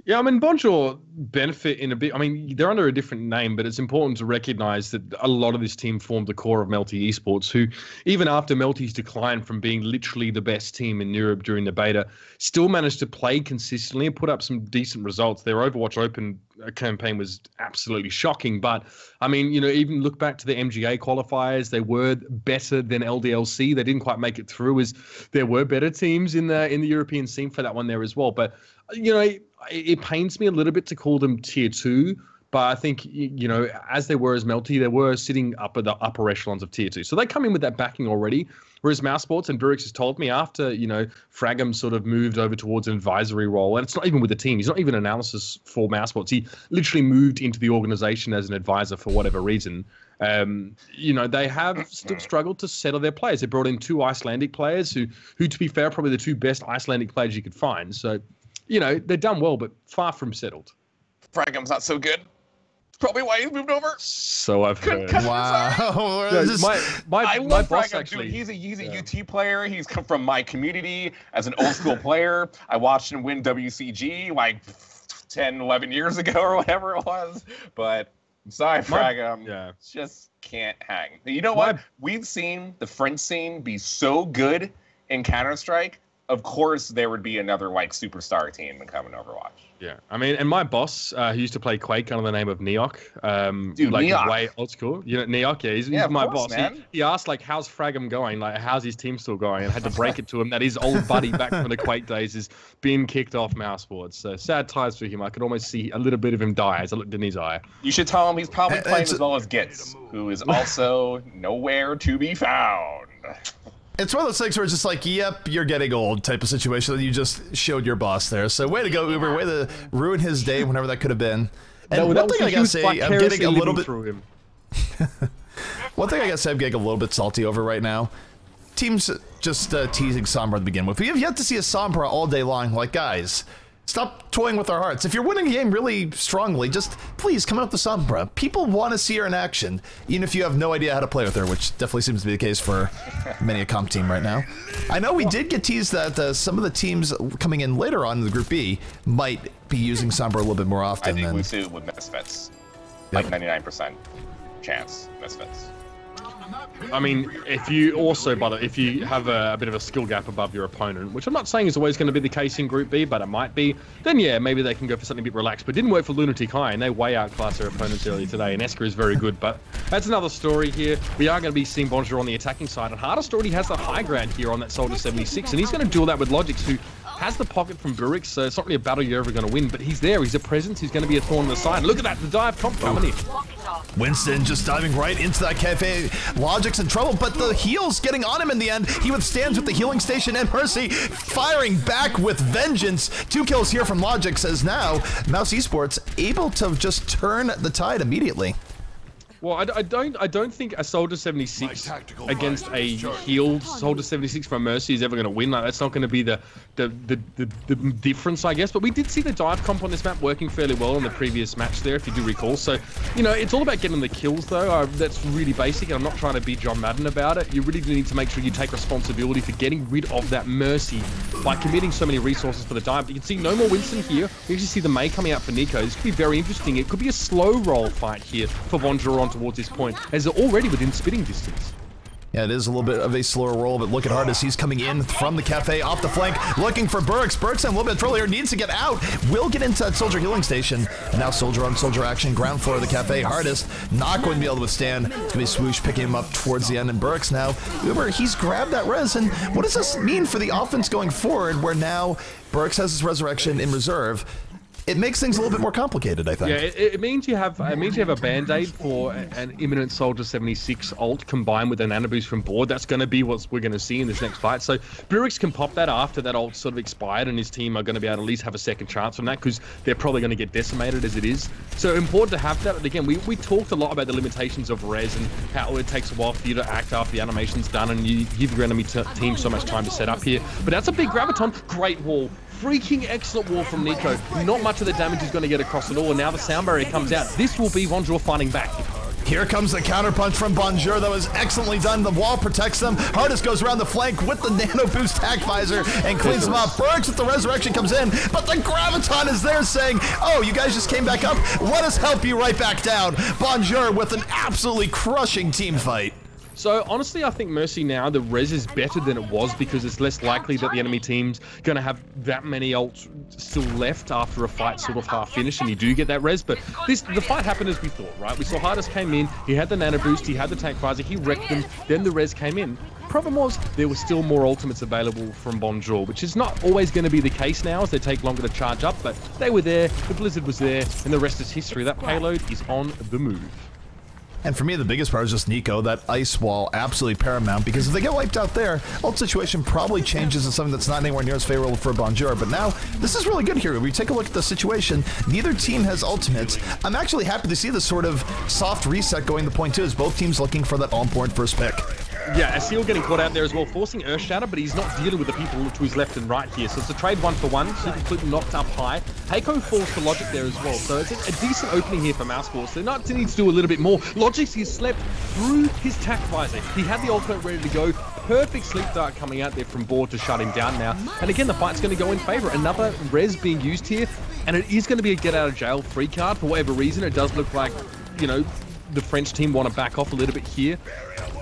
Yeah, I mean, Bonjour benefit in a bit. I mean, they're under a different name, but it's important to recognize that a lot of this team formed the core of Melty Esports, who, even after Melty's decline from being literally the best team in Europe during the beta, still managed to play consistently and put up some decent results. Their Overwatch Open campaign was absolutely shocking, but I mean, you know, even look back to the MGA qualifiers, they were better than LDLC. They didn't quite make it through, as there were better teams in the European scene for that one there as well. But you know, it pains me a little bit to call them tier 2, but I think, you know, as they were as Melty, they were sitting up at the upper echelons of tier 2. So they come in with that backing already. Whereas Mousesports, and Burix has told me after, you know, Fragum sort of moved over towards an advisory role, and it's not even with the team. He's not even analysis for Mousesports. He literally moved into the organization as an advisor for whatever reason. You know, they have still struggled to settle their players. They brought in 2 Icelandic players who, to be fair, are probably the 2 best Icelandic players you could find. So, you know, they've done well, but far from settled. Fragum's not so good. Probably why he's moved over. So I've heard. Wow. I love Fragum, actually. Dude, he's a UT player. He's come from my community as an old school player. I watched him win WCG like 10, 11 years ago or whatever it was. But I'm sorry, Fragum. Just can't hang. You know what? We've seen the French scene be so good in Counter-Strike of course there would be another like superstar team coming Overwatch. Yeah, I mean, and my boss, who used to play Quake under the name of Neok, Dude, like Neok. way old school. You know, Neok, yeah, he's my boss. He asked like, "How's Fragum going? Like, how's his team still going?" And I had to break it to him that his old buddy back from the Quake days is being kicked off Mousesports. So sad times for him. I could almost see a little bit of him die as I looked in his eye. You should tell him he's probably playing as well as Gitz, who is also nowhere to be found. It's one of those things where it's just like, yep, you're getting old type of situation that you just showed your boss there. So way to go, Uber. Way to ruin his day whenever that could have been. And one thing I gotta say, I'm getting a little bit... One thing I gotta say I'm getting a little bit salty over right now. Teams just teasing Sombra to begin with. We have yet to see a Sombra all day long. Like, guys, stop toying with our hearts. If you're winning a game really strongly, just please come out with Sombra. People want to see her in action, even if you have no idea how to play with her, which definitely seems to be the case for many a comp team right now. I know we did get teased that some of the teams coming in later on in the Group B might be using Sombra a little bit more often. I think we see it with Misfits. Like 99% chance Misfits. I mean, if you have a bit of a skill gap above your opponent, which I'm not saying is always going to be the case in Group B, but it might be, then yeah, maybe they can go for something a bit relaxed. But it didn't work for Lunatic High, and they way outclassed their opponents earlier today, and Esker is very good. But that's another story here. We are going to be seeing Bonjour on the attacking side, and Hardest already has the high ground here on that Soldier 76, and he's going to duel that with Logix, who has the pocket from Burix, so it's not really a battle you're ever going to win, but he's there, he's a presence, he's going to be a thorn on the side. Look at that, the dive comp coming in. Winston just diving right into that cafe. Logic's in trouble, but the heal's getting on him in the end. He withstands with the healing station, and Mercy firing back with vengeance. 2 kills here from Logix, as now Mousesports able to just turn the tide immediately. Well, I don't think a Soldier 76 against a healed Soldier 76 from Mercy is ever going to win. Like, that's not going to be the difference, I guess. But we did see the dive comp on this map working fairly well in the previous match there, if you do recall. So, you know, it's all about getting the kills, though. That's really basic, and I'm not trying to be John Madden about it. You really do need to make sure you take responsibility for getting rid of that Mercy by committing so many resources for the dive. But you can see no more Winston here. We actually see the Mei coming out for Nico. This could be very interesting. It could be a slow roll fight here for Bonjour on towards this point, as they're already within spitting distance. Yeah, it is a little bit of a slower roll, but look at Hardest. He's coming in from the cafe off the flank, looking for Burks. Burks a little bit earlier, needs to get out. Will get into that Soldier healing station. And now Soldier on Soldier action, ground floor of the cafe. Hardest not going to be able to withstand. It's going to be Swoosh picking him up towards the end, and Burks now, Uber, he's grabbed that res. And what does this mean for the offense going forward, where now Burks has his resurrection in reserve? It makes things a little bit more complicated, I think. Yeah, it means you have a band-aid for an imminent Soldier 76 ult combined with a nano boost from board. That's going to be what we're going to see in this next fight. So Burix can pop that after that ult sort of expired, and his team are going to be able to at least have a second chance from that, because they're probably going to get decimated as it is. So important to have that. But again, we talked a lot about the limitations of res and how it takes a while for you to act after the animation's done, and you give your enemy team so much time to set up here. But that's a big graviton. Great wall. Freaking excellent wall from Nico. Not much of the damage is going to get across at all, and now the sound barrier comes out. This will be Bonjour fighting back. Here comes the counterpunch from Bonjour. That was excellently done. The wall protects them. Hardest goes around the flank with the nano boost tack visor and cleans them up. Burks with the resurrection comes in, but the graviton is there saying, oh, you guys just came back up? Let us help you right back down. Bonjour with an absolutely crushing team fight. So honestly, I think Mercy now, the res is better than it was, because it's less likely that the enemy team's going to have that many ults still left after a fight sort of half finished, and you do get that res. But the fight happened as we thought, right? We saw Hardest came in, he had the nano boost, he had the tank visor, he wrecked them, then the res came in. Problem was, there were still more ultimates available from Bonjour, which is not always going to be the case now, as they take longer to charge up, but they were there, the Blizzard was there, and the rest is history. That payload is on the move. And for me, the biggest part is just Nico. That ice wall, absolutely paramount, because if they get wiped out there, ult situation probably changes to something that's not anywhere near as favorable for Bonjour. But now, this is really good here. When we take a look at the situation, neither team has ultimates. I'm actually happy to see this sort of soft reset going to point 2, as both teams looking for that all-important first pick. Yeah, Asil getting caught out there as well, forcing Earthshatter, but he's not dealing with the people to his left and right here. So it's a trade 1-for-1, so completely knocked up high. Heiko falls for Logic there as well, so it's a decent opening here for Mousesports. They not need to do a little bit more. Logic, he's slept through his tack visor. He had the ultimate ready to go. Perfect sleep dart coming out there from board to shut him down now. And again, the fight's going to go in favor. Another res being used here, and it is going to be a get out of jail free card for whatever reason. It does look like, you know, the French team want to back off a little bit here.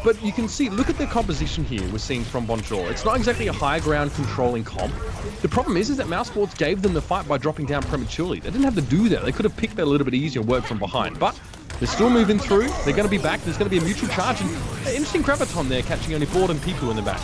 But you can see, look at the composition here we're seeing from Bonjour. It's not exactly a high ground controlling comp. The problem is that Mousesports gave them the fight by dropping down prematurely. They didn't have to do that. They could have picked that a little bit easier and worked from behind. But they're still moving through. They're going to be back. There's going to be a mutual charge. And an interesting Graviton there, catching only 4 people in the back.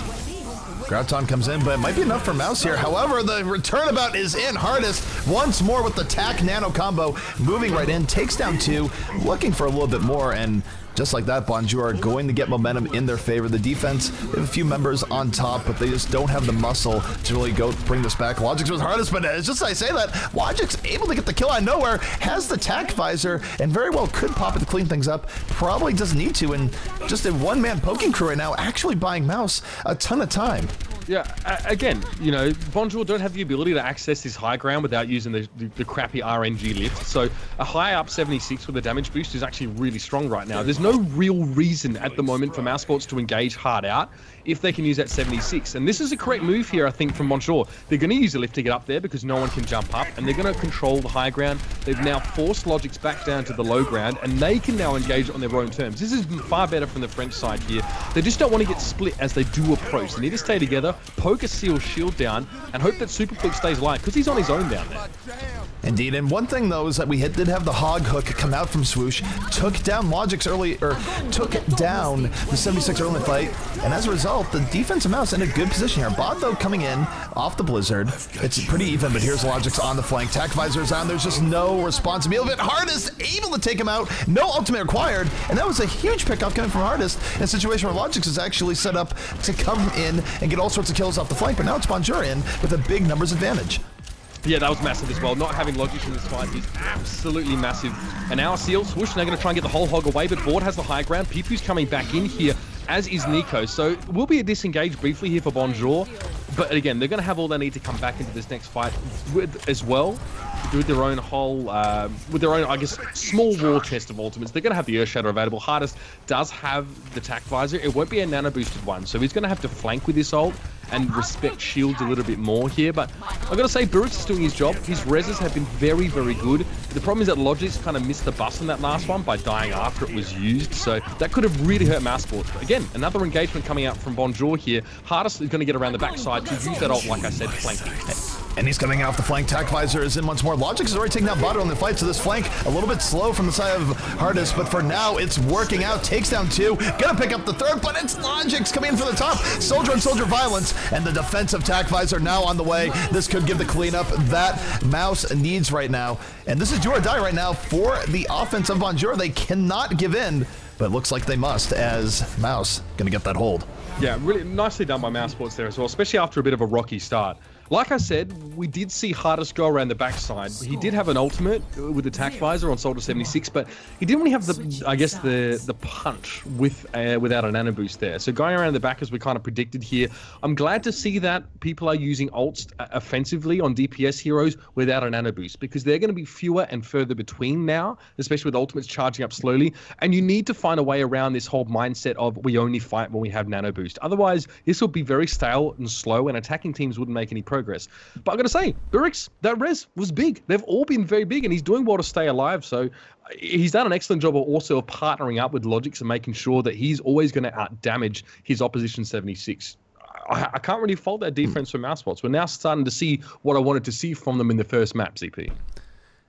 Graviton comes in, but it might be enough for Mouse here. However, the returnabout is in. Hardest once more with the TAC Nano combo, moving right in, takes down 2, looking for a little bit more, and just like that, Bonjour are going to get momentum in their favor. The defense, they have a few members on top, but they just don't have the muscle to really go bring this back. Logix was hardest, but it's just I say that, Logix able to get the kill out of nowhere, has the TAC visor, and very well could pop it to clean things up. Probably doesn't need to, and just a one-man poking crew right now, actually buying Mouse a ton of time. Yeah, again, you know, Bonjour don't have the ability to access this high ground without using the crappy RNG lift. So a high up 76 with a damage boost is actually really strong right now. There's no real reason at the moment for Mousesports to engage hard out if they can use that 76. And this is a correct move here, I think, from Bonjour. They're going to use the lift to get up there because no one can jump up, and they're going to control the high ground. They've now forced Logix back down to the low ground, and they can now engage on their own terms. This is far better from the French side here. They just don't want to get split as they do approach. They need to stay together, poke a Seal shield down, and hope that Superflick stays alive, because he's on his own down there. Indeed, and one thing though is that we did have the hog hook come out from Swoosh, took down Logix early, or took down the 76 early in the fight, and as a result, the defensive Mouse in a good position here. Bot though coming in off the Blizzard, it's pretty even, but here's Logix on the flank. TAC visor's on, there's just no response. Hardest able to take him out, no ultimate required, and that was a huge pickoff coming from Hardest in a situation where Logix is actually set up to come in and get all sorts of kills off the flank, but now it's Bonjour in with a big numbers advantage. Yeah, that was massive as well. Not having Logix in this fight is absolutely massive. And now Seal, Swoosh, and they're going to try and get the whole hog away, but Board has the high ground. Pipu's coming back in here, as is Nico. So it will be a disengage briefly here for Bonjour. But again, they're going to have all they need to come back into this next fight with, as well. With their own whole, I guess, small war chest of ultimates. They're going to have the Earth Shatter available. Hardest does have the TAC visor. It won't be a nano boosted one, so he's going to have to flank with this ult and respect shields a little bit more here. But I've got to say, Burris is doing his job. His reses have been very, very good. The problem is that Logix kind of missed the bus on that last one by dying after it was used, so that could have really hurt Mousesports. But again, another engagement coming out from Bonjour here. Hardest is going to get around the backside to use that ult, like I said, flanking. And he's coming off the flank. TAC visor is in once more. Logix has already taken out Bot on the fight, so this flank a little bit slow from the side of Hardest, but for now it's working out. Takes down 2, gonna pick up the 3rd, but it's Logix coming in for the top. Soldier on soldier violence, and the defensive TAC visor now on the way. This could give the cleanup that Mouse needs right now. And this is do or die right now for the offense of Bonjour. They cannot give in, but it looks like they must, as Mouse gonna get that hold. Yeah, really nicely done by Mousesports there as well, especially after a bit of a rocky start. Like I said, we did see Hardest go around the backside. He did have an ultimate with the TAC visor on Soldier 76, but he didn't really have the, I guess, the punch without a nano boost there. So going around the back, as we kind of predicted here, I'm glad to see that people are using ults offensively on DPS heroes without a nano boost, because they're going to be fewer and further between now, especially with ultimates charging up slowly. And you need to find a way around this whole mindset of we only fight when we have nano boost. Otherwise, this will be very stale and slow, and attacking teams wouldn't make any progress. But I'm going to say, Burix, that res was big. They've all been very big, and he's doing well to stay alive. So he's done an excellent job also of partnering up with Logix and making sure that he's always going to out-damage his opposition 76. I can't really fault that defense for Mousesports. We're now starting to see what I wanted to see from them in the first map, CP.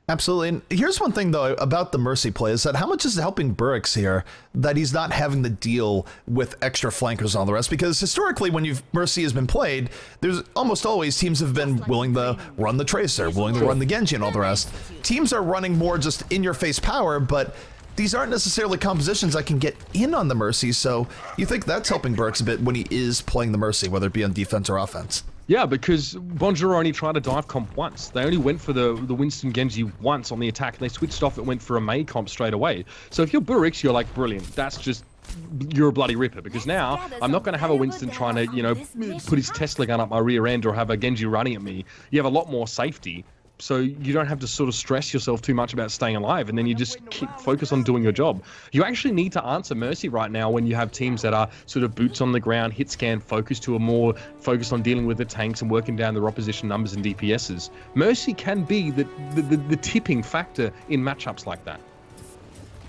Absolutely. And here's one thing, though, about the Mercy play is that how much is it helping Burix here that he's not having to deal with extra flankers and all the rest? Because historically, when Mercy has been played, there's almost always teams have been willing to run the Tracer, willing to run the Genji and all the rest. Teams are running more just in-your-face power, but these aren't necessarily compositions that can get in on the Mercy, so you think that's helping Burix a bit when he is playing the Mercy, whether it be on defense or offense? Yeah, because Bonjour only tried to dive comp once. They only went for the Winston Genji once on the attack, and they switched off and went for a Mei comp straight away. So if you're Burix, you're like, brilliant. That's just, you're a bloody ripper, because now I'm not going to have a Winston trying to, you know, put his Tesla gun up my rear end or have a Genji running at me. You have a lot more safety. So you don't have to sort of stress yourself too much about staying alive, and then you just focus on doing your job. You actually need to answer Mercy right now when you have teams that are sort of boots on the ground, hit scan focused, who are more focused on dealing with the tanks and working down their opposition numbers and DPSs. Mercy can be the tipping factor in matchups like that.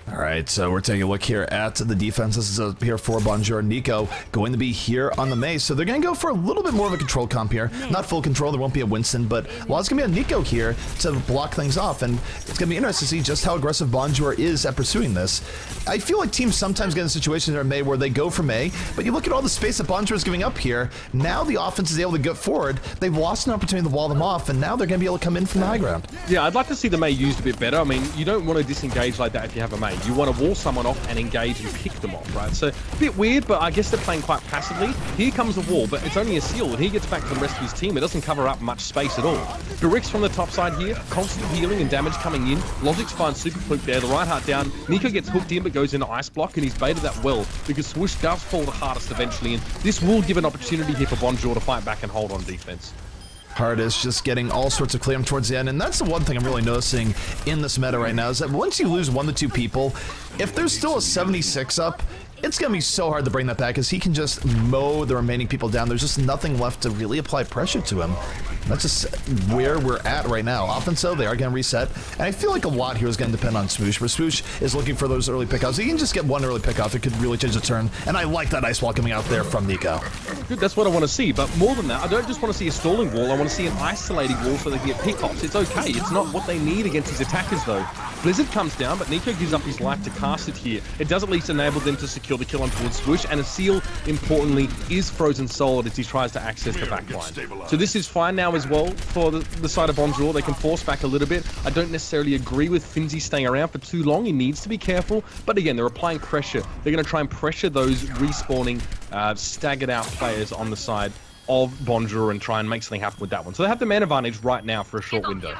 All right, so we're taking a look here at the defense. This is here for Bonjour and Nico going to be here on the Mace. So they're going to go for a little bit more of a control comp here. Not full control, there won't be a Winston, but well, it's going to be a Nico here to block things off. And it's going to be interesting to see just how aggressive Bonjour is at pursuing this. I feel like teams sometimes get in situations in May where they go for May, but you look at all the space that Bonjour is giving up here. Now the offense is able to get forward. They've lost an opportunity to wall them off, and now they're going to be able to come in from the high ground. Yeah, I'd like to see the May used a bit better. I mean, you don't want to disengage like that if you have a May. You want to wall someone off and engage and pick them off, right? So a bit weird, but I guess they're playing quite passively. Here comes the wall, but it's only a seal, and he gets back to the rest of his team. It doesn't cover up much space at all. Barix from the top side here, constant healing and damage coming in. Logic's finds super fluke there, the Reinhardt down. Nico gets hooked in, but goes into ice block, and he's baited that well, because Swoosh does fall the hardest eventually, and this will give an opportunity here for Bonjour to fight back and hold on defense. Hardest just getting all sorts of clear towards the end, and that's the one thing I'm really noticing in this meta right now is that once you lose 1 to 2 people, if there's still a 76 up, it's going to be so hard to bring that back because he can just mow the remaining people down. There's just nothing left to really apply pressure to him. That's just where we're at right now. Offense, though, they are going to reset. And I feel like a lot here is going to depend on Swoosh. Where Swoosh is looking for those early pickoffs. He can just get one early pickoff. It could really change the turn. And I like that ice wall coming out there from Nico. Good, that's what I want to see. But more than that, I don't just want to see a stalling wall. I want to see an isolating wall so they can get pickoffs. It's okay. It's not what they need against his attackers, though. Blizzard comes down, but Nico gives up his life to cast it here. It does at least enable them to secure the kill on towards Swoosh. And a seal, importantly, is frozen solid as he tries to access the backline. So this is fine now as well for the side of Bonjour. They can force back a little bit. I don't necessarily agree with Finzi staying around for too long. He needs to be careful. But again, they're applying pressure. They're going to try and pressure those respawning, staggered out players on the side of Bonjour and try and make something happen with that one. So they have the man advantage right now for a short window.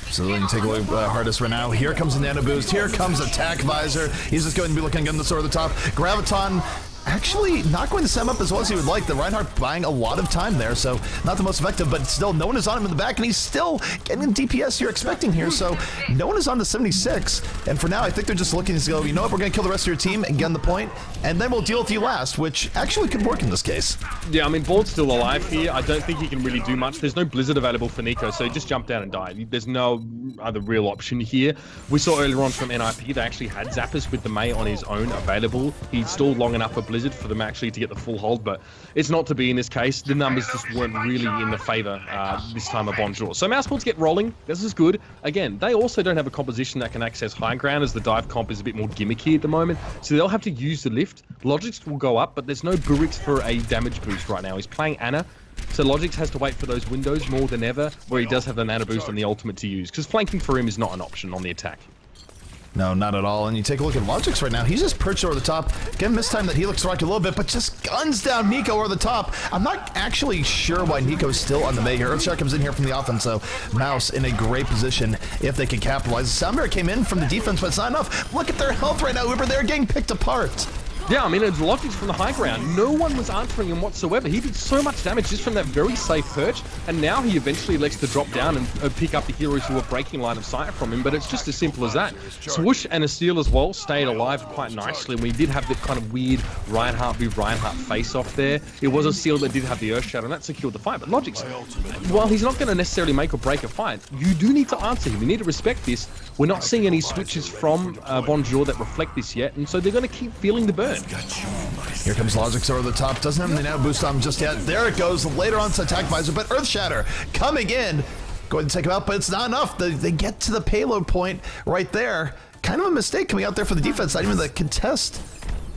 So then you take away Hardest right now. Here comes the nano boost. Here comes attack visor. He's just going to be looking again at the sword at the top. Graviton actually not going to sum up as well as he would like. The Reinhardt buying a lot of time there, so not the most effective, but still no one is on him in the back, and he's still getting the DPS you're expecting here, so no one is on the 76. And for now, I think they're just looking to go, you know what, we're going to kill the rest of your team and get on the point, and then we'll deal with you last, which actually could work in this case. Yeah, I mean, Bald's still alive here. I don't think he can really do much. There's no Blizzard available for Nico, so he just jumped down and died. There's no other real option here. We saw earlier on from NIP, they actually had Zappers with the Mei on his own available. He stalled long enough for Blizzard for them actually to get the full hold, but it's not to be in this case. The numbers just weren't really in the favor this time of Bonjour. So Mousesports get rolling. This is good. Again, they also don't have a composition that can access high ground, as the dive comp is a bit more gimmicky at the moment, so they'll have to use the lift. Logix will go up, but there's no Burix for a damage boost right now. He's playing Ana, so Logix has to wait for those windows more than ever, where he does have the nano boost and the ultimate to use, because flanking for him is not an option on the attack. No, not at all. And you take a look at Logix right now. He's just perched over the top. Again, this time that he looks rocked a little bit, but just guns down Nico over the top. I'm not actually sure why Nico's still on the May here. Earthshock comes in here from the offense, so Mouse in a great position if they can capitalize. Soundbear came in from the defense, but it's not enough. Look at their health right now, Uber. They're getting picked apart. Yeah, I mean, it's Logix from the high ground. No one was answering him whatsoever. He did so much damage just from that very safe perch, and now he eventually elects to drop down and pick up the heroes who are breaking line of sight from him, but it's just as simple as that. Swoosh and a seal as well stayed alive quite nicely. We did have that kind of weird Reinhardt v Reinhardt face-off there. It was a seal that did have the Earth Shadow, and that secured the fight, but Logix, while he's not going to necessarily make or break a fight, you do need to answer him. You need to respect this. We're not seeing any switches from Bonjour that reflect this yet, and so they're going to keep feeling the burn. Here comes Logix over the top. Doesn't have the nano boost on him just yet. There it goes. Later on to attack visor, but Earth Shatter coming in. Going to take him out, but it's not enough. They get to the payload point right there. Kind of a mistake coming out there for the defense. Not even the contest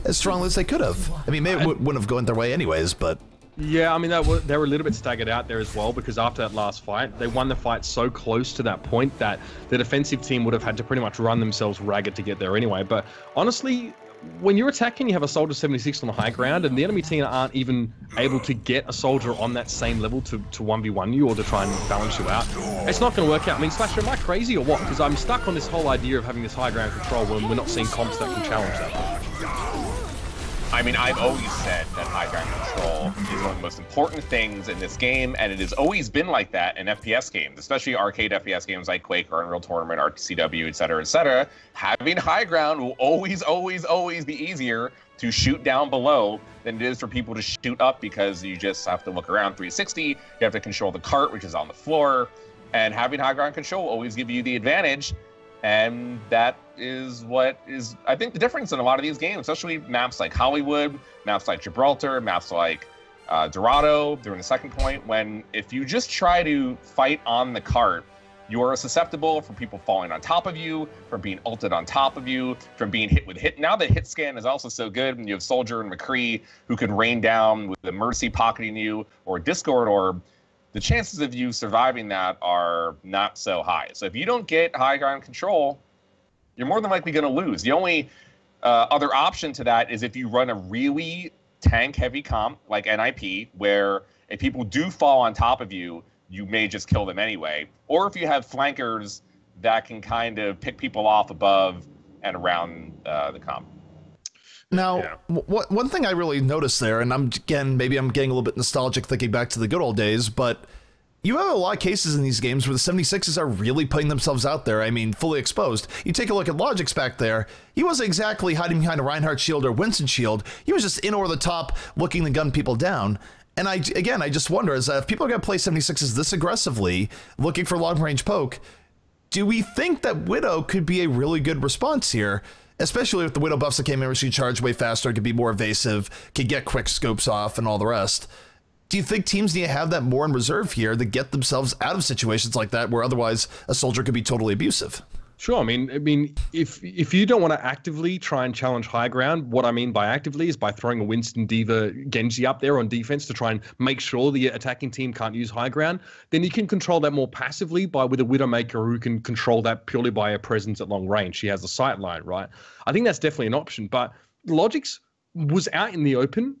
as strongly as they could have. I mean, maybe it wouldn't have gone their way anyways, but... Yeah, I mean, they were a little bit staggered out there as well, because after that last fight, they won the fight so close to that point that the defensive team would have had to pretty much run themselves ragged to get there anyway. But honestly, when you're attacking, you have a soldier 76 on the high ground, and the enemy team aren't even able to get a soldier on that same level to 1v1 you or to try and balance you out. It's not going to work out. I mean, Slasher, am I crazy or what? Because I'm stuck on this whole idea of having this high ground control when we're not seeing comps that can challenge that. I mean, I've always said that high ground control is one of the most important things in this game, and it has always been like that in FPS games, especially arcade FPS games like Quake or Unreal Tournament, RCW, etc., etc. Having high ground will always, always, always be easier to shoot down below than it is for people to shoot up, because you just have to look around 360, you have to control the cart, which is on the floor, and having high ground control will always give you the advantage. And that is what is, I think, the difference in a lot of these games, especially maps like Hollywood, maps like Gibraltar, maps like Dorado during the second point, when if you just try to fight on the cart, you are susceptible from people falling on top of you, from being ulted on top of you, from being hit with hit. Now the hit scan is also so good, and you have Soldier and McCree who can rain down with the Mercy pocketing you or Discord Orb. The chances of you surviving that are not so high. So if you don't get high ground control, you're more than likely going to lose. The only other option to that is if you run a really tank-heavy comp like NIP, where if people do fall on top of you, you may just kill them anyway. Or if you have flankers that can kind of pick people off above and around the comp. Now, one thing I really noticed there, and maybe I'm getting a little bit nostalgic thinking back to the good old days, but you have a lot of cases in these games where the 76s are really putting themselves out there. I mean, fully exposed. You take a look at Logic's back there. He wasn't exactly hiding behind a Reinhardt shield or Winston shield. He was just in over the top, looking to gun people down. And I just wonder, if people are going to play 76s this aggressively, looking for long-range poke, do we think that Widow could be a really good response here? Especially with the Widow buffs that came in, where she could charge way faster, could be more evasive, could get quick scopes off, and all the rest. Do you think teams need to have that more in reserve here to get themselves out of situations like that, where otherwise a soldier could be totally abusive? Sure. I mean, if you don't want to actively try and challenge high ground, what I mean by actively is by throwing a Winston, Diva, Genji up there on defense to try and make sure the attacking team can't use high ground, then you can control that more passively with a Widowmaker who can control that purely by her presence at long range. She has a sight line, right? I think that's definitely an option. But Logix was out in the open,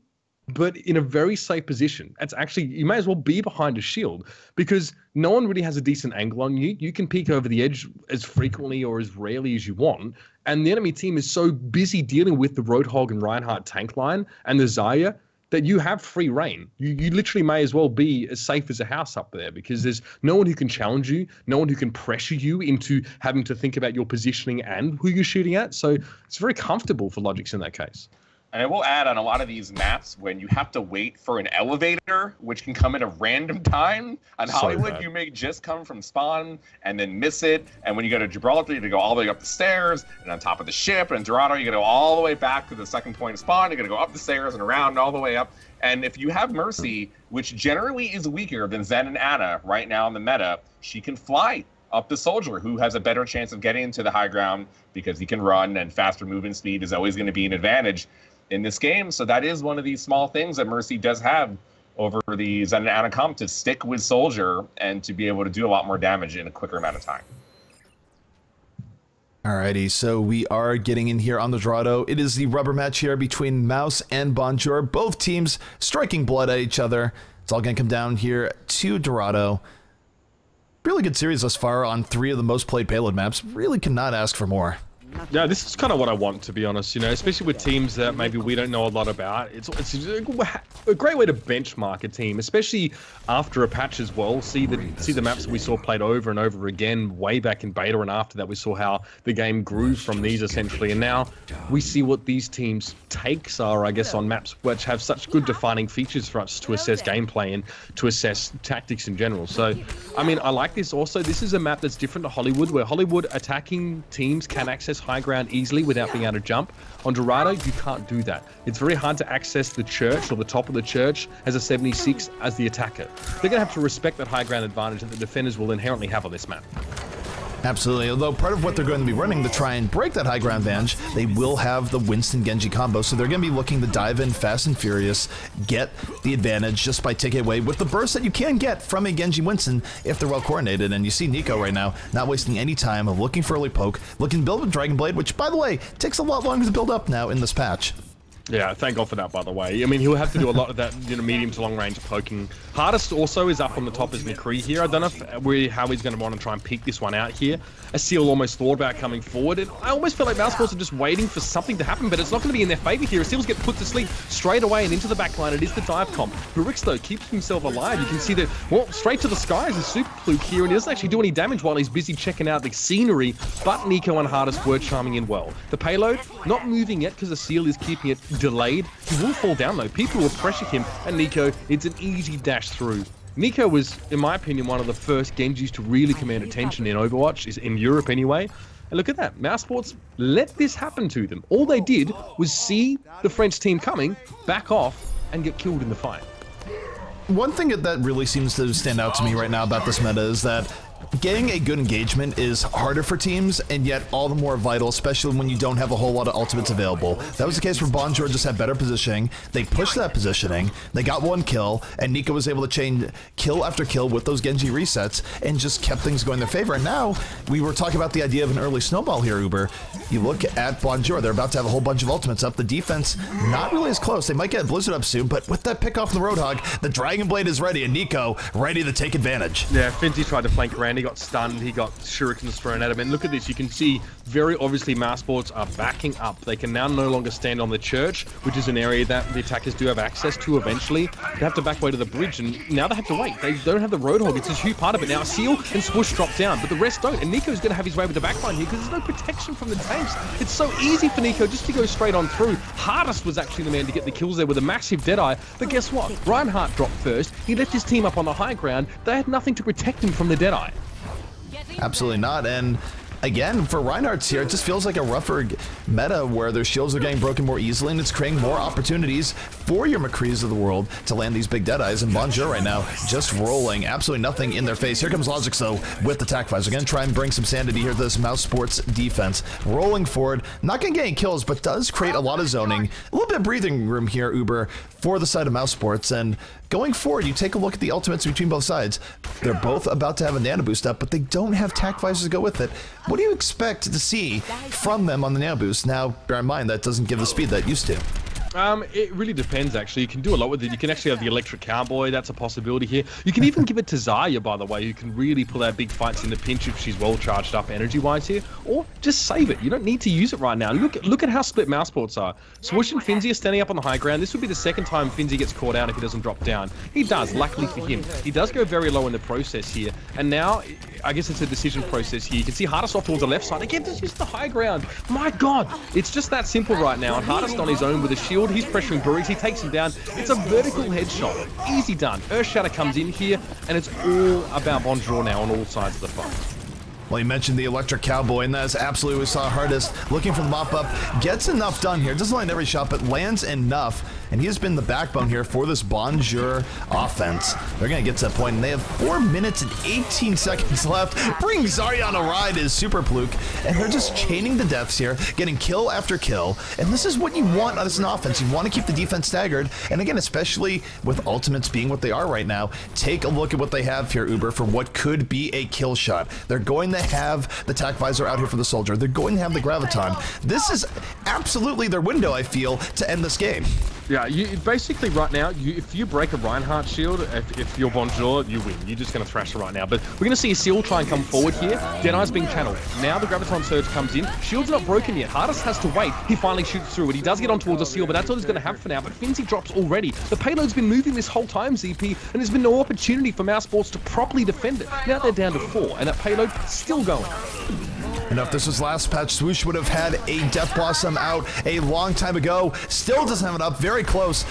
but in a very safe position. It's actually, you may as well be behind a shield because no one really has a decent angle on you. You can peek over the edge as frequently or as rarely as you want. And the enemy team is so busy dealing with the Roadhog and Reinhardt tank line and the Zarya that you have free reign. You literally may as well be as safe as a house up there because there's no one who can challenge you, no one who can pressure you into having to think about your positioning and who you're shooting at. So it's very comfortable for Logix in that case. And I will add, on a lot of these maps, when you have to wait for an elevator, which can come at a random time, on Hollywood, you may just come from spawn and then miss it. And when you go to Gibraltar, you have to go all the way up the stairs and on top of the ship. And Dorado, you got to go all the way back to the second point of spawn. You got to go up the stairs and around all the way up. And if you have Mercy, which generally is weaker than Zen and Ana right now in the meta, she can fly up the Soldier, who has a better chance of getting into the high ground because he can run, and faster movement speed is always going to be an advantage in this game. So that is one of these small things that Mercy does have over the Zen and Ana comp, to stick with Soldier and to be able to do a lot more damage in a quicker amount of time. Alrighty, so we are getting in here on the Dorado. It is the rubber match here between Mouse and Bonjour. Both teams striking blood at each other. It's all going to come down here to Dorado. Really good series thus far on 3 of the most played payload maps. Really cannot ask for more. Yeah, this is kind of what I want, to be honest, you know, especially with teams that maybe we don't know a lot about. It's a great way to benchmark a team, especially after a patch as well. See the maps that we saw played over and over again way back in beta, and after that we saw how the game grew from these essentially, and now we see what these teams' takes are, I guess, on maps which have such good defining features for us to assess gameplay and to assess tactics in general. So, I mean, I like this also. This is a map that's different to Hollywood, where Hollywood attacking teams can access high ground easily without being able to jump. On Dorado, you can't do that. It's very hard to access the church or the top of the church as a 76 as the attacker. They're going to have to respect that high ground advantage that the defenders will inherently have on this map. Absolutely, although part of what they're going to be running to try and break that high ground advantage, they will have the Winston Genji combo, so they're going to be looking to dive in fast and furious, get the advantage just by taking away with the burst that you can get from a Genji Winston if they're well coordinated. And you see Nico right now not wasting any time of looking for early poke, looking to build with Dragon Blade, which, by the way, takes a lot longer to build up now in this patch. Yeah, thank God for that, by the way. I mean, he'll have to do a lot of that, you know, medium to long range poking. Hardest also is up on the top as McCree here. I don't know how he's going to want to try and peek this one out here. Seal almost thought about coming forward, and I almost feel like Mousesports are just waiting for something to happen, but it's not going to be in their favor here. Seals get put to sleep straight away and into the backline. It is the dive comp. Barix, though, keeps himself alive. You can see that, well, straight to the skies is Super Fluke here, and he doesn't actually do any damage while he's busy checking out the scenery, but Nico and Hardest were charming in well. The payload, not moving yet because the Seal is keeping it delayed. He will fall down, though. People will pressure him, and Nico, it's an easy dash through. Nico was, in my opinion, one of the first Genjis to really command attention in Overwatch, is in Europe anyway. And look at that. Mousesports let this happen to them. All they did was see the French team coming, back off, and get killed in the fight. One thing that really seems to stand out to me right now about this meta is that getting a good engagement is harder for teams, and yet all the more vital, especially when you don't have a whole lot of ultimates available. That was the case where Bonjour just had better positioning. They pushed that positioning, they got one kill, and Nico was able to chain kill after kill with those Genji resets and just kept things going in their favor. And now, we were talking about the idea of an early snowball here, Uber. You look at Bonjour, they're about to have a whole bunch of ultimates up. The defense, not really as close. They might get Blizzard up soon, but with that pick off from the Roadhog, the Dragon Blade is ready, and Nico ready to take advantage. Yeah, Finzi tried to flank around. He got stunned. He got shurikens thrown at him. And look at this. You can see very obviously Mousesports are backing up. They can now no longer stand on the church, which is an area that the attackers do have access to eventually. They have to back away to the bridge, and now they have to wait. They don't have the Roadhog. It's a huge part of it. Now Seal and Swoosh drop down, but the rest don't. And Nico's going to have his way with the backline here because there's no protection from the tanks. It's so easy for Nico just to go straight on through. Hardest was actually the man to get the kills there with a massive Deadeye. But guess what? Reinhardt dropped first. He left his team up on the high ground. They had nothing to protect him from the Deadeye. Absolutely not. And again, for Reinhardt's here, it just feels like a rougher meta where their shields are getting broken more easily, and it's creating more opportunities for your McCrees of the world to land these big Deadeyes. And Bonjour right now just rolling absolutely nothing in their face. Here comes Logic, though, with the tac visor. Again, try and bring some sanity here to this Mousesports defense. Rolling forward, not going to get any kills, but does create a lot of zoning. A little bit of breathing room here, Uber, for the side of Mousesports. And going forward, you take a look at the ultimates between both sides. They're both about to have a nano boost up, but they don't have tac visors to go with it. What do you expect to see from them on the nano boost? Now, bear in mind, that doesn't give the speed that it used to. It really depends, actually. You can do a lot with it. You can actually have the Electric Cowboy. That's a possibility here. You can even give it to Zarya, by the way, who can really pull out big fights in the pinch if she's well charged up energy-wise here. Or just save it. You don't need to use it right now. Look at how split Mousesports are. Swoosh and Finzi are standing up on the high ground. This would be the second time Finzi gets caught out if he doesn't drop down. He does, luckily for him. He does go very low in the process here. And now, I guess it's a decision process here. You can see Hardest off towards the left side. Again, this is the high ground. My God, it's just that simple right now. And Hardest on his own with a shield. He's pressuring Briggs. He takes him down. It's a vertical headshot. Easy done. Earthshatter comes in here, and it's all about Bonjour now on all sides of the fight. Well, you mentioned the Electric Cowboy, and that is absolutely what we saw. Hardest looking for the mop-up. Gets enough done here. Doesn't land every shot, but lands enough. And he has been the backbone here for this Bonjour offense. They're going to get to that point, and they have 4 minutes and 18 seconds left. Bring Zarya on a ride is Super Pluke, and they're just chaining the deaths here, getting kill after kill. And this is what you want as an offense. You want to keep the defense staggered. And again, especially with ultimates being what they are right now, take a look at what they have here, Uber, for what could be a kill shot. They're going to have the tac visor out here for the soldier. They're going to have the graviton. This is absolutely their window, I feel, to end this game. Yeah, you basically right now, if you break a Reinhardt shield, if you're Bonjour, you win. You're just going to thrash it right now. But we're going to see a Seal try and come forward here. Deadeye's being channeled. Now the Graviton Surge comes in. Shield's not broken yet. Hardest has to wait. He finally shoots through it. He does get on towards a Seal, but that's all he's going to have for now. But Finzi drops already. The payload's been moving this whole time, ZP, and there's been no opportunity for Mousesports to properly defend it. Now they're down to 4, and that payload still going. And if this was last patch, Swoosh would have had a Death Blossom out a long time ago. Still doesn't have it up, very close.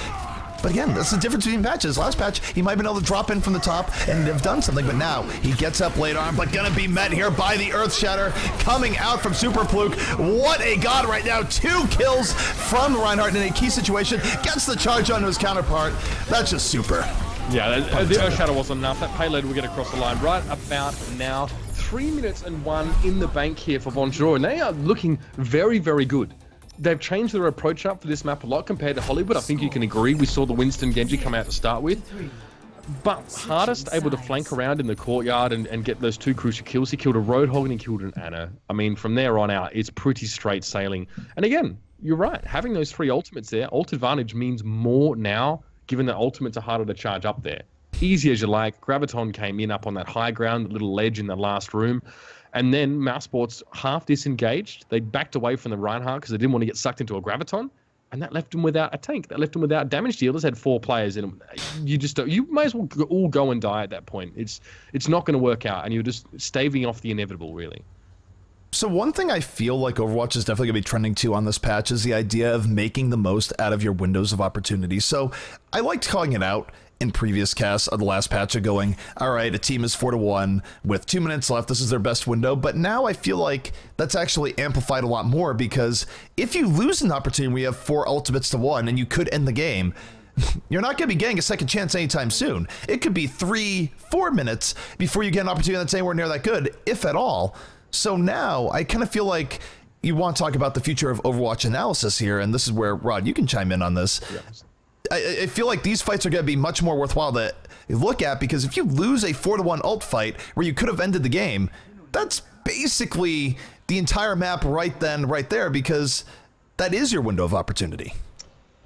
But again, that's the difference between patches. Last patch, he might have been able to drop in from the top and have done something, but now he gets up late arm, but gonna be met here by the Earthshatter coming out from Super Pluke. What a god right now. 2 kills from Reinhardt in a key situation. Gets the charge onto his counterpart. That's just super. Yeah, the Earthshatter wasn't enough. That payload will get across the line right about now. 3 minutes and 1 in the bank here for Bonjour, and they are looking very, very good. They've changed their approach up for this map a lot compared to Hollywood. I think you can agree. We saw the Winston Genji come out to start with. But Hardest able to flank around in the courtyard and get those 2 crucial kills. He killed a Roadhog and he killed an Ana. I mean, from there on out, it's pretty straight sailing. And again, you're right. Having those 3 ultimates there, ult advantage means more now, given that ultimates are harder to charge up there. Easy as you like. Graviton came in up on that high ground, the little ledge in the last room. And then Mousesports half disengaged. They backed away from the Reinhardt because they didn't want to get sucked into a Graviton. And that left them without a tank. That left them without damage dealers. Had 4 players in them. You just don't, you may as well all go and die at that point. It's not going to work out. And you're just staving off the inevitable, really. So one thing I feel like Overwatch is definitely going to be trending to on this patch is the idea of making the most out of your windows of opportunity. So I liked calling it out in previous casts of the last patch of going, all right, a team is 4-1 with 2 minutes left. This is their best window. But now I feel like that's actually amplified a lot more, because if you lose an opportunity where you have 4 ultimates to 1 and you could end the game, you're not going to be getting a second chance anytime soon. It could be 3-4 minutes before you get an opportunity that's anywhere near that good, if at all. So now I kind of feel like you want to talk about the future of Overwatch analysis here, and this is where, Rod, you can chime in on this. Yes. I feel like these fights are going to be much more worthwhile to look at, because if you lose a 4-1 ult fight where you could have ended the game, that's basically the entire map right then, right there, because that is your window of opportunity.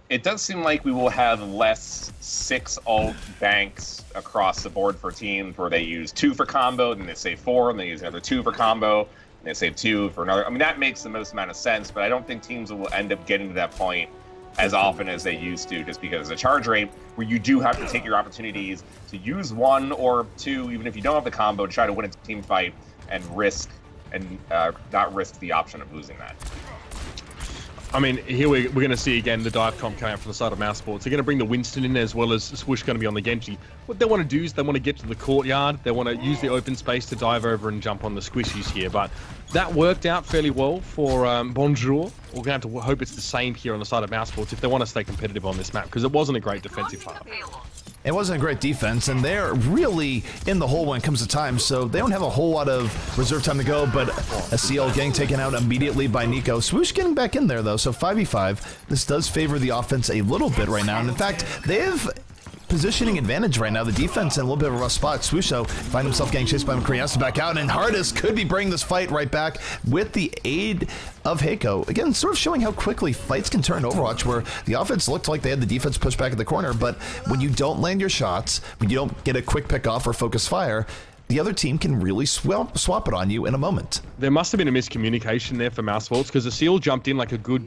It does seem like we will have less 6 ult banks across the board for teams where they use 2 for combo, then they save 4, and they use another 2 for combo, and they save 2 for another. I mean, that makes the most amount of sense, but I don't think teams will end up getting to that point as often as they used to, just because of the charge rate, where you do have to take your opportunities to use 1 or 2, even if you don't have the combo, to try to win a team fight and risk and not risk the option of losing that. I mean, here we're going to see again the dive comp coming out from the side of Mousesports. They're going to bring the Winston in, as well as Swoosh going to be on the Genji. What they want to do is they want to get to the courtyard. They want to use the open space to dive over and jump on the squishies here. But that worked out fairly well for Bonjour. We're going to have to hope it's the same here on the side of Mousesports if they want to stay competitive on this map, because it wasn't a great defensive half. It wasn't a great defense, and they're really in the hole when it comes to time, so they don't have a whole lot of reserve time to go, but a CL getting taken out immediately by Nico. Swoosh getting back in there, though, so 5v5. This does favor the offense a little bit right now, and in fact, they have positioning advantage right now. The defense in a little bit of a rough spot. Swoosho find himself getting chased by McCree, has to back out, and Hardest could be bringing this fight right back with the aid of Heiko. Again, sort of showing how quickly fights can turn Overwatch, where the offense looked like they had the defense pushed back in the corner, but when you don't land your shots, when you don't get a quick pick off or focus fire, the other team can really swap it on you in a moment. There must have been a miscommunication there for Mousesports, because the Seal jumped in like a good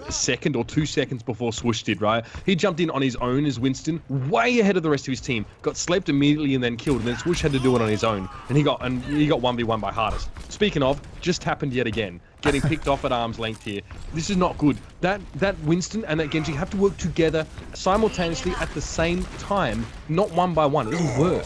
second or 2 seconds before Swoosh did, right? He jumped in on his own as Winston, way ahead of the rest of his team, got slept immediately and then killed, and then Swoosh had to do it on his own, and he got 1v1 by Hardest. Speaking of, just happened yet again, getting picked off at arm's length here. This is not good. That Winston and that Genji have to work together simultaneously at the same time, not one by one. It doesn't work.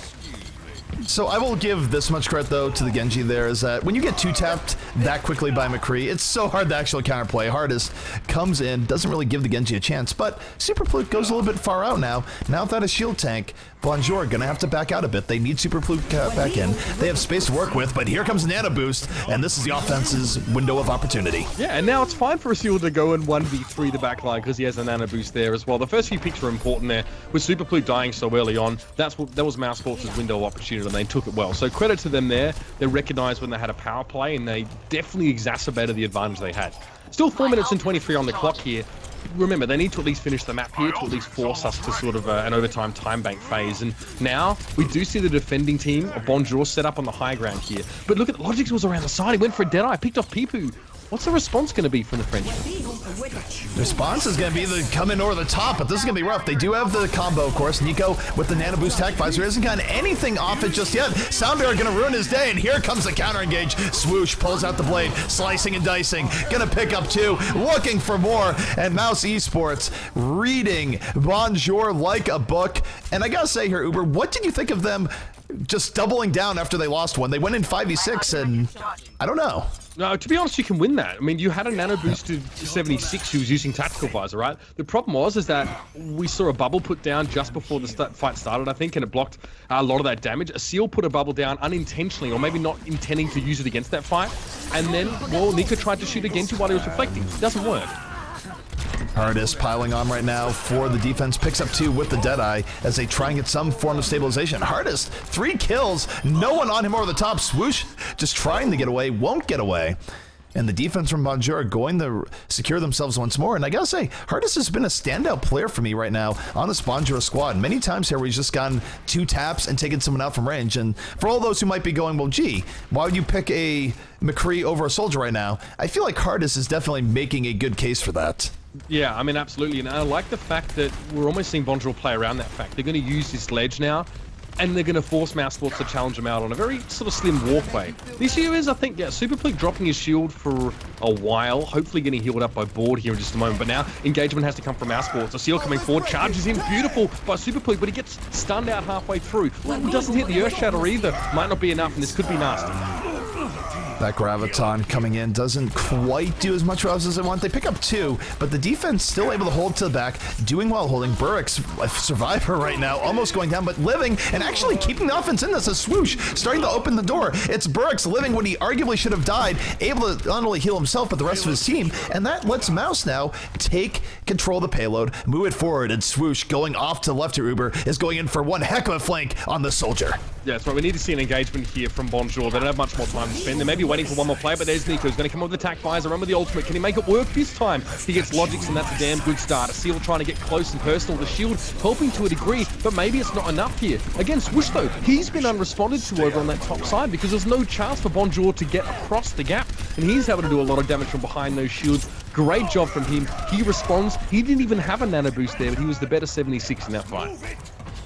So I will give this much credit, though, to the Genji there, is that when you get 2-tapped that quickly by McCree, it's so hard to actually counterplay. Hardest comes in, doesn't really give the Genji a chance, but Super Fluke goes a little bit far out now. Now without a shield tank, Bonjour gonna have to back out a bit. They need Super Fluke back in. They have space to work with, but here comes Nano Boost, and this is the offense's window of opportunity. Yeah, and now it's fine for a Seal to go and 1v3 the backline, because he has a Nano Boost there as well. The first few picks were important there, with Super Fluke dying so early on. That was Mousesports' window of opportunity, and they took it well. So credit to them there. They recognized when they had a power play, and they definitely exacerbated the advantage they had. Still 4 minutes and 23 on the clock here. Remember, they need to at least finish the map here to at least force us to sort of an overtime time bank phase. And now we do see the defending team of Bonjour set up on the high ground here. But look at Logix was around the side. He went for a Deadeye, picked off Peepoo. What's the response going to be from the French? The response is going to be the come in over the top, but this is going to be rough. They do have the combo, of course. Nico with the Nano Boost Tech Visor hasn't gotten anything off it just yet. Soundbearer going to ruin his day, and here comes the counter engage. Swoosh pulls out the blade, slicing and dicing. Going to pick up 2, looking for more, and Mousesports reading Bonjour like a book. And I got to say here, Uber, what did you think of them just doubling down after they lost one? They went in 5v6, and I don't know. No, to be honest, you can win that. I mean, you had a Nano Boosted 76 who was using Tactical Visor, right? The problem was that we saw a bubble put down just before the fight started, I think, and it blocked a lot of that damage. A Seal put a bubble down unintentionally, or maybe not intending to use it against that fight, and then, well, Nico tried to shoot against you while he was reflecting. It doesn't work. Hardest piling on right now for the defense, picks up 2 with the Deadeye as they try and get some form of stabilization. Hardest, 3 kills, no one on him over the top. Swoosh just trying to get away, won't get away. And the defense from Bonjour are going to secure themselves once more. And I gotta say, Hardest has been a standout player for me right now on this Bonjour squad. Many times here where he's just gotten 2 taps and taken someone out from range. And for all those who might be going, well, gee, why would you pick a McCree over a Soldier right now? I feel like Hardest is definitely making a good case for that. Yeah, I mean, absolutely. And I like the fact that we're almost seeing Bonjour play around that fact. They're going to use this ledge now and they're going to force Mousesports to challenge him out on a very sort of slim walkway. The issue is, I think, yeah, Superplique dropping his shield for a while, hopefully getting healed up by Board here in just a moment, but now engagement has to come from Mousesports. A seal coming forward, charges in, beautiful by Superplique, but he gets stunned out halfway through. He doesn't hit the Earth Shatter either. Might not be enough, and this could be nasty. That Graviton coming in doesn't quite do as much for us as they want. They pick up 2, but the defense still able to hold to the back, doing well holding. Burrick's a survivor right now, almost going down, but living and actually keeping the offense in this. A Swoosh starting to open the door. It's Burrick's living when he arguably should have died, able to not only heal himself, but the rest of his team, and that lets Mouse now take control of the payload, move it forward, and Swoosh going off to the left to Uber is going in for one heck of a flank on the Soldier. Yeah, that's right. We need to see an engagement here from Bonjour. They don't have much more time to spend. They may be waiting for one more play, but there's Nico. He's going to come up with attack fires. Remember the ultimate. Can he make it work this time? He gets Logics, and that's a damn good start. A Seal trying to get close and personal. The shield helping to a degree, but maybe it's not enough here. Again, Swoosh, though, he's been unresponded to over on that top side because there's no chance for Bonjour to get across the gap, and he's able to do a lot of damage from behind those shields. Great job from him. He responds. He didn't even have a nano boost there, but he was the better 76 in that fight.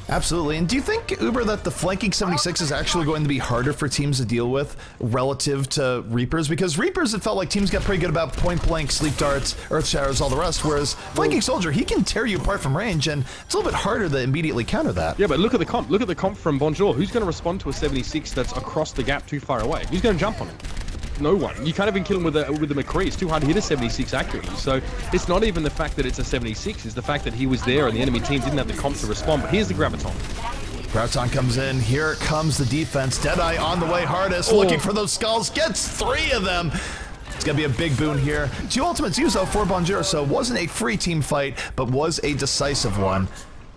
Absolutely. And do you think, Uber, that the flanking 76 is actually going to be harder for teams to deal with relative to Reapers? Because Reapers, it felt like teams got pretty good about point blank, sleep darts, earth shatters, all the rest, whereas flanking Soldier, he can tear you apart from range, and it's a little bit harder to immediately counter that. Yeah, but look at the comp. Look at the comp from Bonjour. Who's going to respond to a 76 that's across the gap too far away? Who's going to jump on him? No one. You can't even kill him with the McCree. It's too hard to hit a 76 accurately. So it's not even the fact that it's a 76, it's the fact that he was there and the enemy team didn't have the comp to respond. But here's the Graviton. Graviton comes in. Here comes the defense. Deadeye on the way hardest, looking for those skulls. Gets 3 of them. It's going to be a big boon here. 2 ultimates used, though, for Bonjour, so it wasn't a free team fight, but was a decisive one.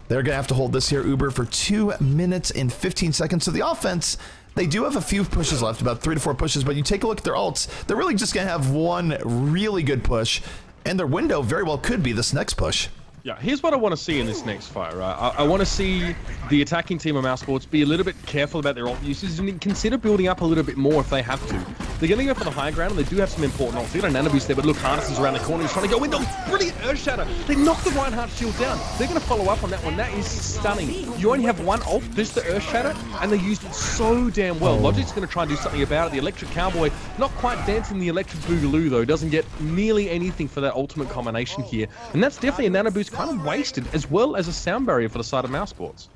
They're going to have to hold this here, Uber, for 2 minutes and 15 seconds. So the offense, they do have a few pushes left, about 3 to 4 pushes, but you take a look at their ults, they're really just going to have one really good push, and their window very well could be this next push. Yeah, here's what I want to see in this next fight, right? I want to see the attacking team of Mousesports be a little bit careful about their ult uses and consider building up a little bit more if they have to. They're going to go for the high ground, and they do have some important ults. They got a nano boost there, but look, Harness is around the corner. He's trying to go into brilliant Earth Shatter. They knocked the Reinhardt shield down. They're going to follow up on that one. That is stunning. You only have one ult, just the Earth Shatter, and they used it so damn well. Logic's going to try and do something about it. The Electric Cowboy, not quite dancing the Electric Boogaloo, though. Doesn't get nearly anything for that ultimate combination here. And that's definitely a nano boost kind of wasted, as well as a sound barrier for the side of Mousesports.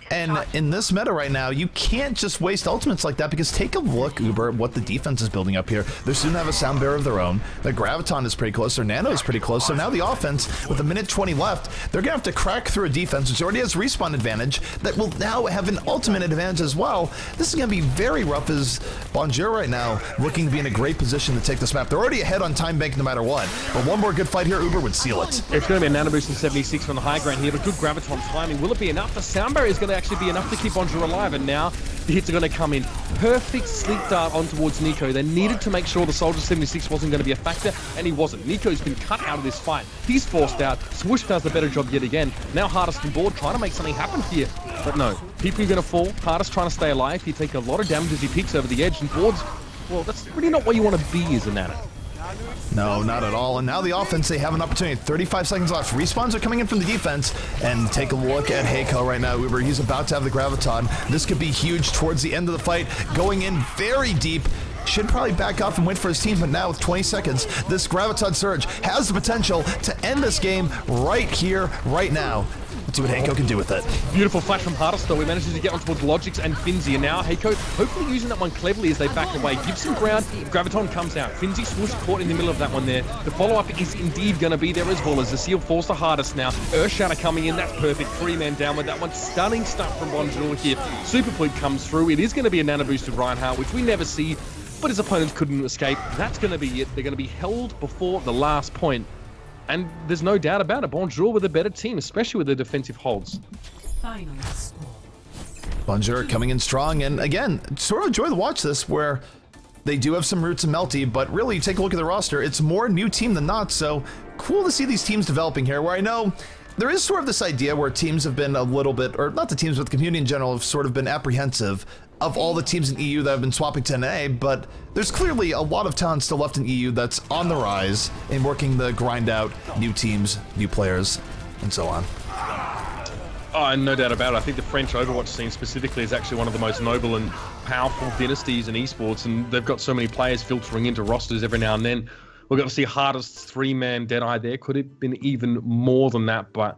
And in this meta right now, you can't just waste ultimates like that, because take a look, Uber, at what the defense is building up here. They soon have a sound barrier of their own. Their Graviton is pretty close. Their Nano is pretty close. So now the offense, with 1:20 left, they're going to have to crack through a defense which already has respawn advantage that will now have an ultimate advantage as well. This is going to be very rough, as Bonjour right now looking to be in a great position to take this map. They're already ahead on time bank no matter what. But one more good fight here, Uber would seal it. It's going to be a nano boost in 76 from the high ground here, but good Graviton timing. Will it be enough? The sound barrier is going to actually be enough to keep Bonjour alive, and now the hits are going to come in. Perfect sleep dart on towards Nico. They needed to make sure the Soldier 76 wasn't going to be a factor, and he wasn't. Nico's been cut out of this fight. He's forced out. Swoosh does the better job yet again. Now Hardest and Board trying to make something happen here. But no, people are going to fall. Hardest trying to stay alive. He take a lot of damage as he peeks over the edge, and Board's, well, that's really not what you want to be as a nano. No, not at all. And now the offense, they have an opportunity. 35 seconds left. Respawns are coming in from the defense. And take a look at Heiko right now, Uber. He's about to have the Graviton. This could be huge towards the end of the fight. Going in very deep. Should probably back off and wait for his team, but now with 20 seconds, this Graviton Surge has the potential to end this game right here, right now. Let's see what Heiko can do with it. Beautiful flash from Hardest, though. He manages to get on towards Logics and Finzi, and now Heiko hopefully using that one cleverly as they back away. Gives some ground. Graviton comes out. Finzi Swoosh caught in the middle of that one there. The follow-up is indeed going to be there as well, as the Seal falls to Hardest now. Earth Shatter coming in. That's perfect. 3-man down with that one. Stunning stuff from Bonjour here. Superplique comes through. It is going to be a nano boosted Reinhardt, which we never see, but his opponents couldn't escape. That's going to be it. They're going to be held before the last point. And there's no doubt about it. Bonjour with a better team, especially with the defensive holds. Final score. Bonjour coming in strong, and again, sort of enjoy the watch this, where they do have some roots in Melty, but really, you take a look at the roster, it's more new team than not, so cool to see these teams developing here, where I know there is sort of this idea where teams have been a little bit, or not the teams, but the community in general have sort of been apprehensive of all the teams in EU that have been swapping to NA, but there's clearly a lot of talent still left in EU that's on the rise in working the grind out new teams, new players, and so on. Oh, no doubt about it. I think the French Overwatch scene specifically is actually one of the most noble and powerful dynasties in esports, and they've got so many players filtering into rosters every now and then. We've got to see hardest 3-man Deadeye there. Could it have been even more than that? But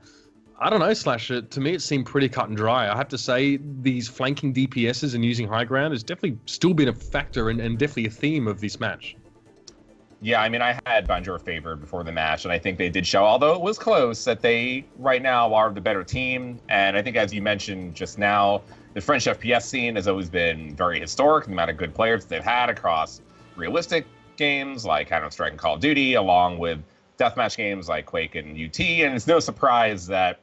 I don't know, Slasher. To me, it seemed pretty cut and dry. I have to say, these flanking DPSs and using high ground has definitely still been a factor and definitely a theme of this match. Yeah, I mean, I had Bonjour favored before the match, and I think they did show, although it was close, that they right now are the better team. And I think, as you mentioned just now, the French FPS scene has always been very historic, the amount of good players they've had across realistic games like Counter-Strike and Call of Duty, along with deathmatch games like Quake and UT. And it's no surprise that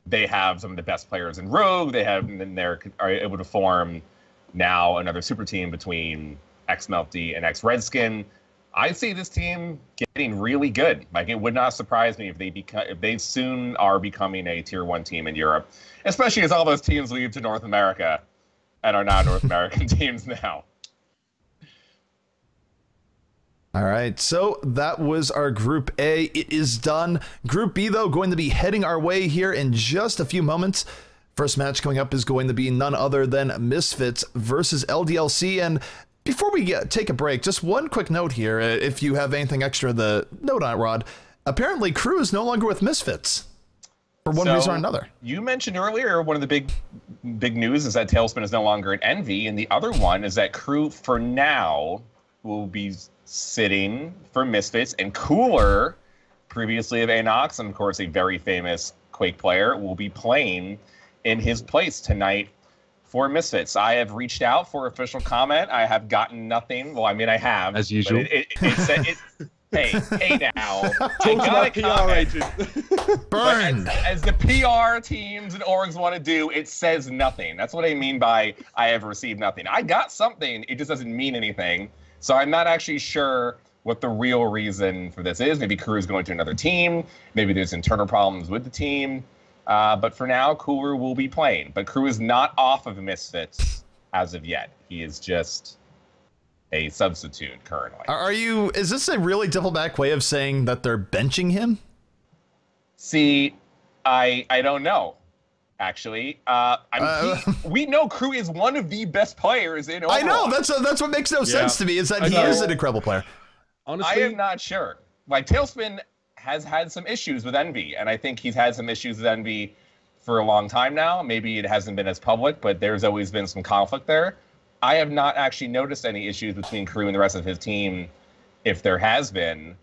they have some of the best players in Rogue. They have, and they're able to form now another super team between ex-Melty and ex-Redskin. I see this team getting really good. Like, it would not surprise me if they soon are becoming a tier 1 team in Europe, especially as all those teams leave to North America and are now North American teams now. All right, so that was our Group A. It is done. Group B, though, going to be heading our way here in just a few moments. First match coming up is going to be none other than Misfits versus LDLC. And before we take a break, just one quick note here. If you have anything extra to note on it, Rod, apparently Crew is no longer with Misfits for one reason or another. You mentioned earlier one of the big news is that Tailspin is no longer at Envy, and the other one is that Crew, for now, will be sitting for Misfits, and Cooler, previously of Anox, and of course a very famous Quake player, will be playing in his place tonight for Misfits. I have reached out for official comment. I have gotten nothing. Well, I mean, I have. As usual. Hey now. Talk about PR agent. Burned. As the PR teams and orgs want to do, it says nothing. That's what I mean by I have received nothing. I got something. It just doesn't mean anything. So I'm not actually sure what the real reason for this is. Maybe Crew is going to another team. Maybe there's internal problems with the team. But for now, Cooler will be playing. But Crew is not off of Misfits as of yet. He is just a substitute currently. Is this a really diplomatic way of saying that they're benching him? See, I don't know. Actually, we know Crew is one of the best players in Overwatch. I know, that's what makes no sense to me, is that he is an incredible player. Honestly, I am not sure. Like, Tailspin has had some issues with Envy, and I think he's had some issues with Envy for a long time now. Maybe it hasn't been as public, but there's always been some conflict there. I have not actually noticed any issues between Crew and the rest of his team. If there has been,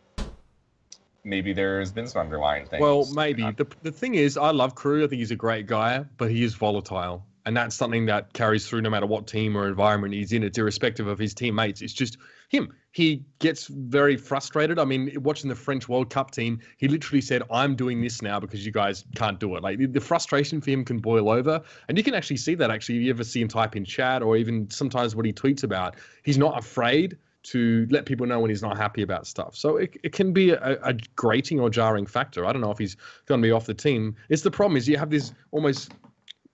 maybe there's been some underlying things. Well, maybe. The thing is, I love Crew. I think he's a great guy, but he is volatile. And that's something that carries through no matter what team or environment he's in. It's irrespective of his teammates. It's just him. He gets very frustrated. I mean, watching the French World Cup team, he literally said, I'm doing this now because you guys can't do it. Like, the frustration for him can boil over. And you can actually see that, actually. If you ever see him type in chat or even sometimes what he tweets about, he's not afraid to let people know when he's not happy about stuff. So it can be a grating or jarring factor. I don't know if he's going to be off the team. It's the problem is you have this almost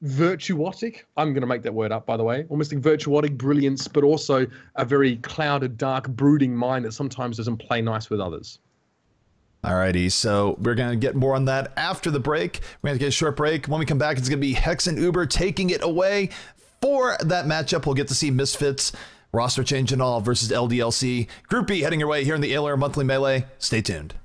virtuotic, I'm going to make that word up, by the way, almost like virtuotic brilliance, but also a very clouded, dark, brooding mind that sometimes doesn't play nice with others. Alrighty, so we're going to get more on that after the break. We're going to get a short break. When we come back, it's going to be Hex and Uber taking it away. For that matchup, we'll get to see Misfits, roster change and all, versus LDLC. Group B heading your way here in the Alienware Monthly Melee. Stay tuned.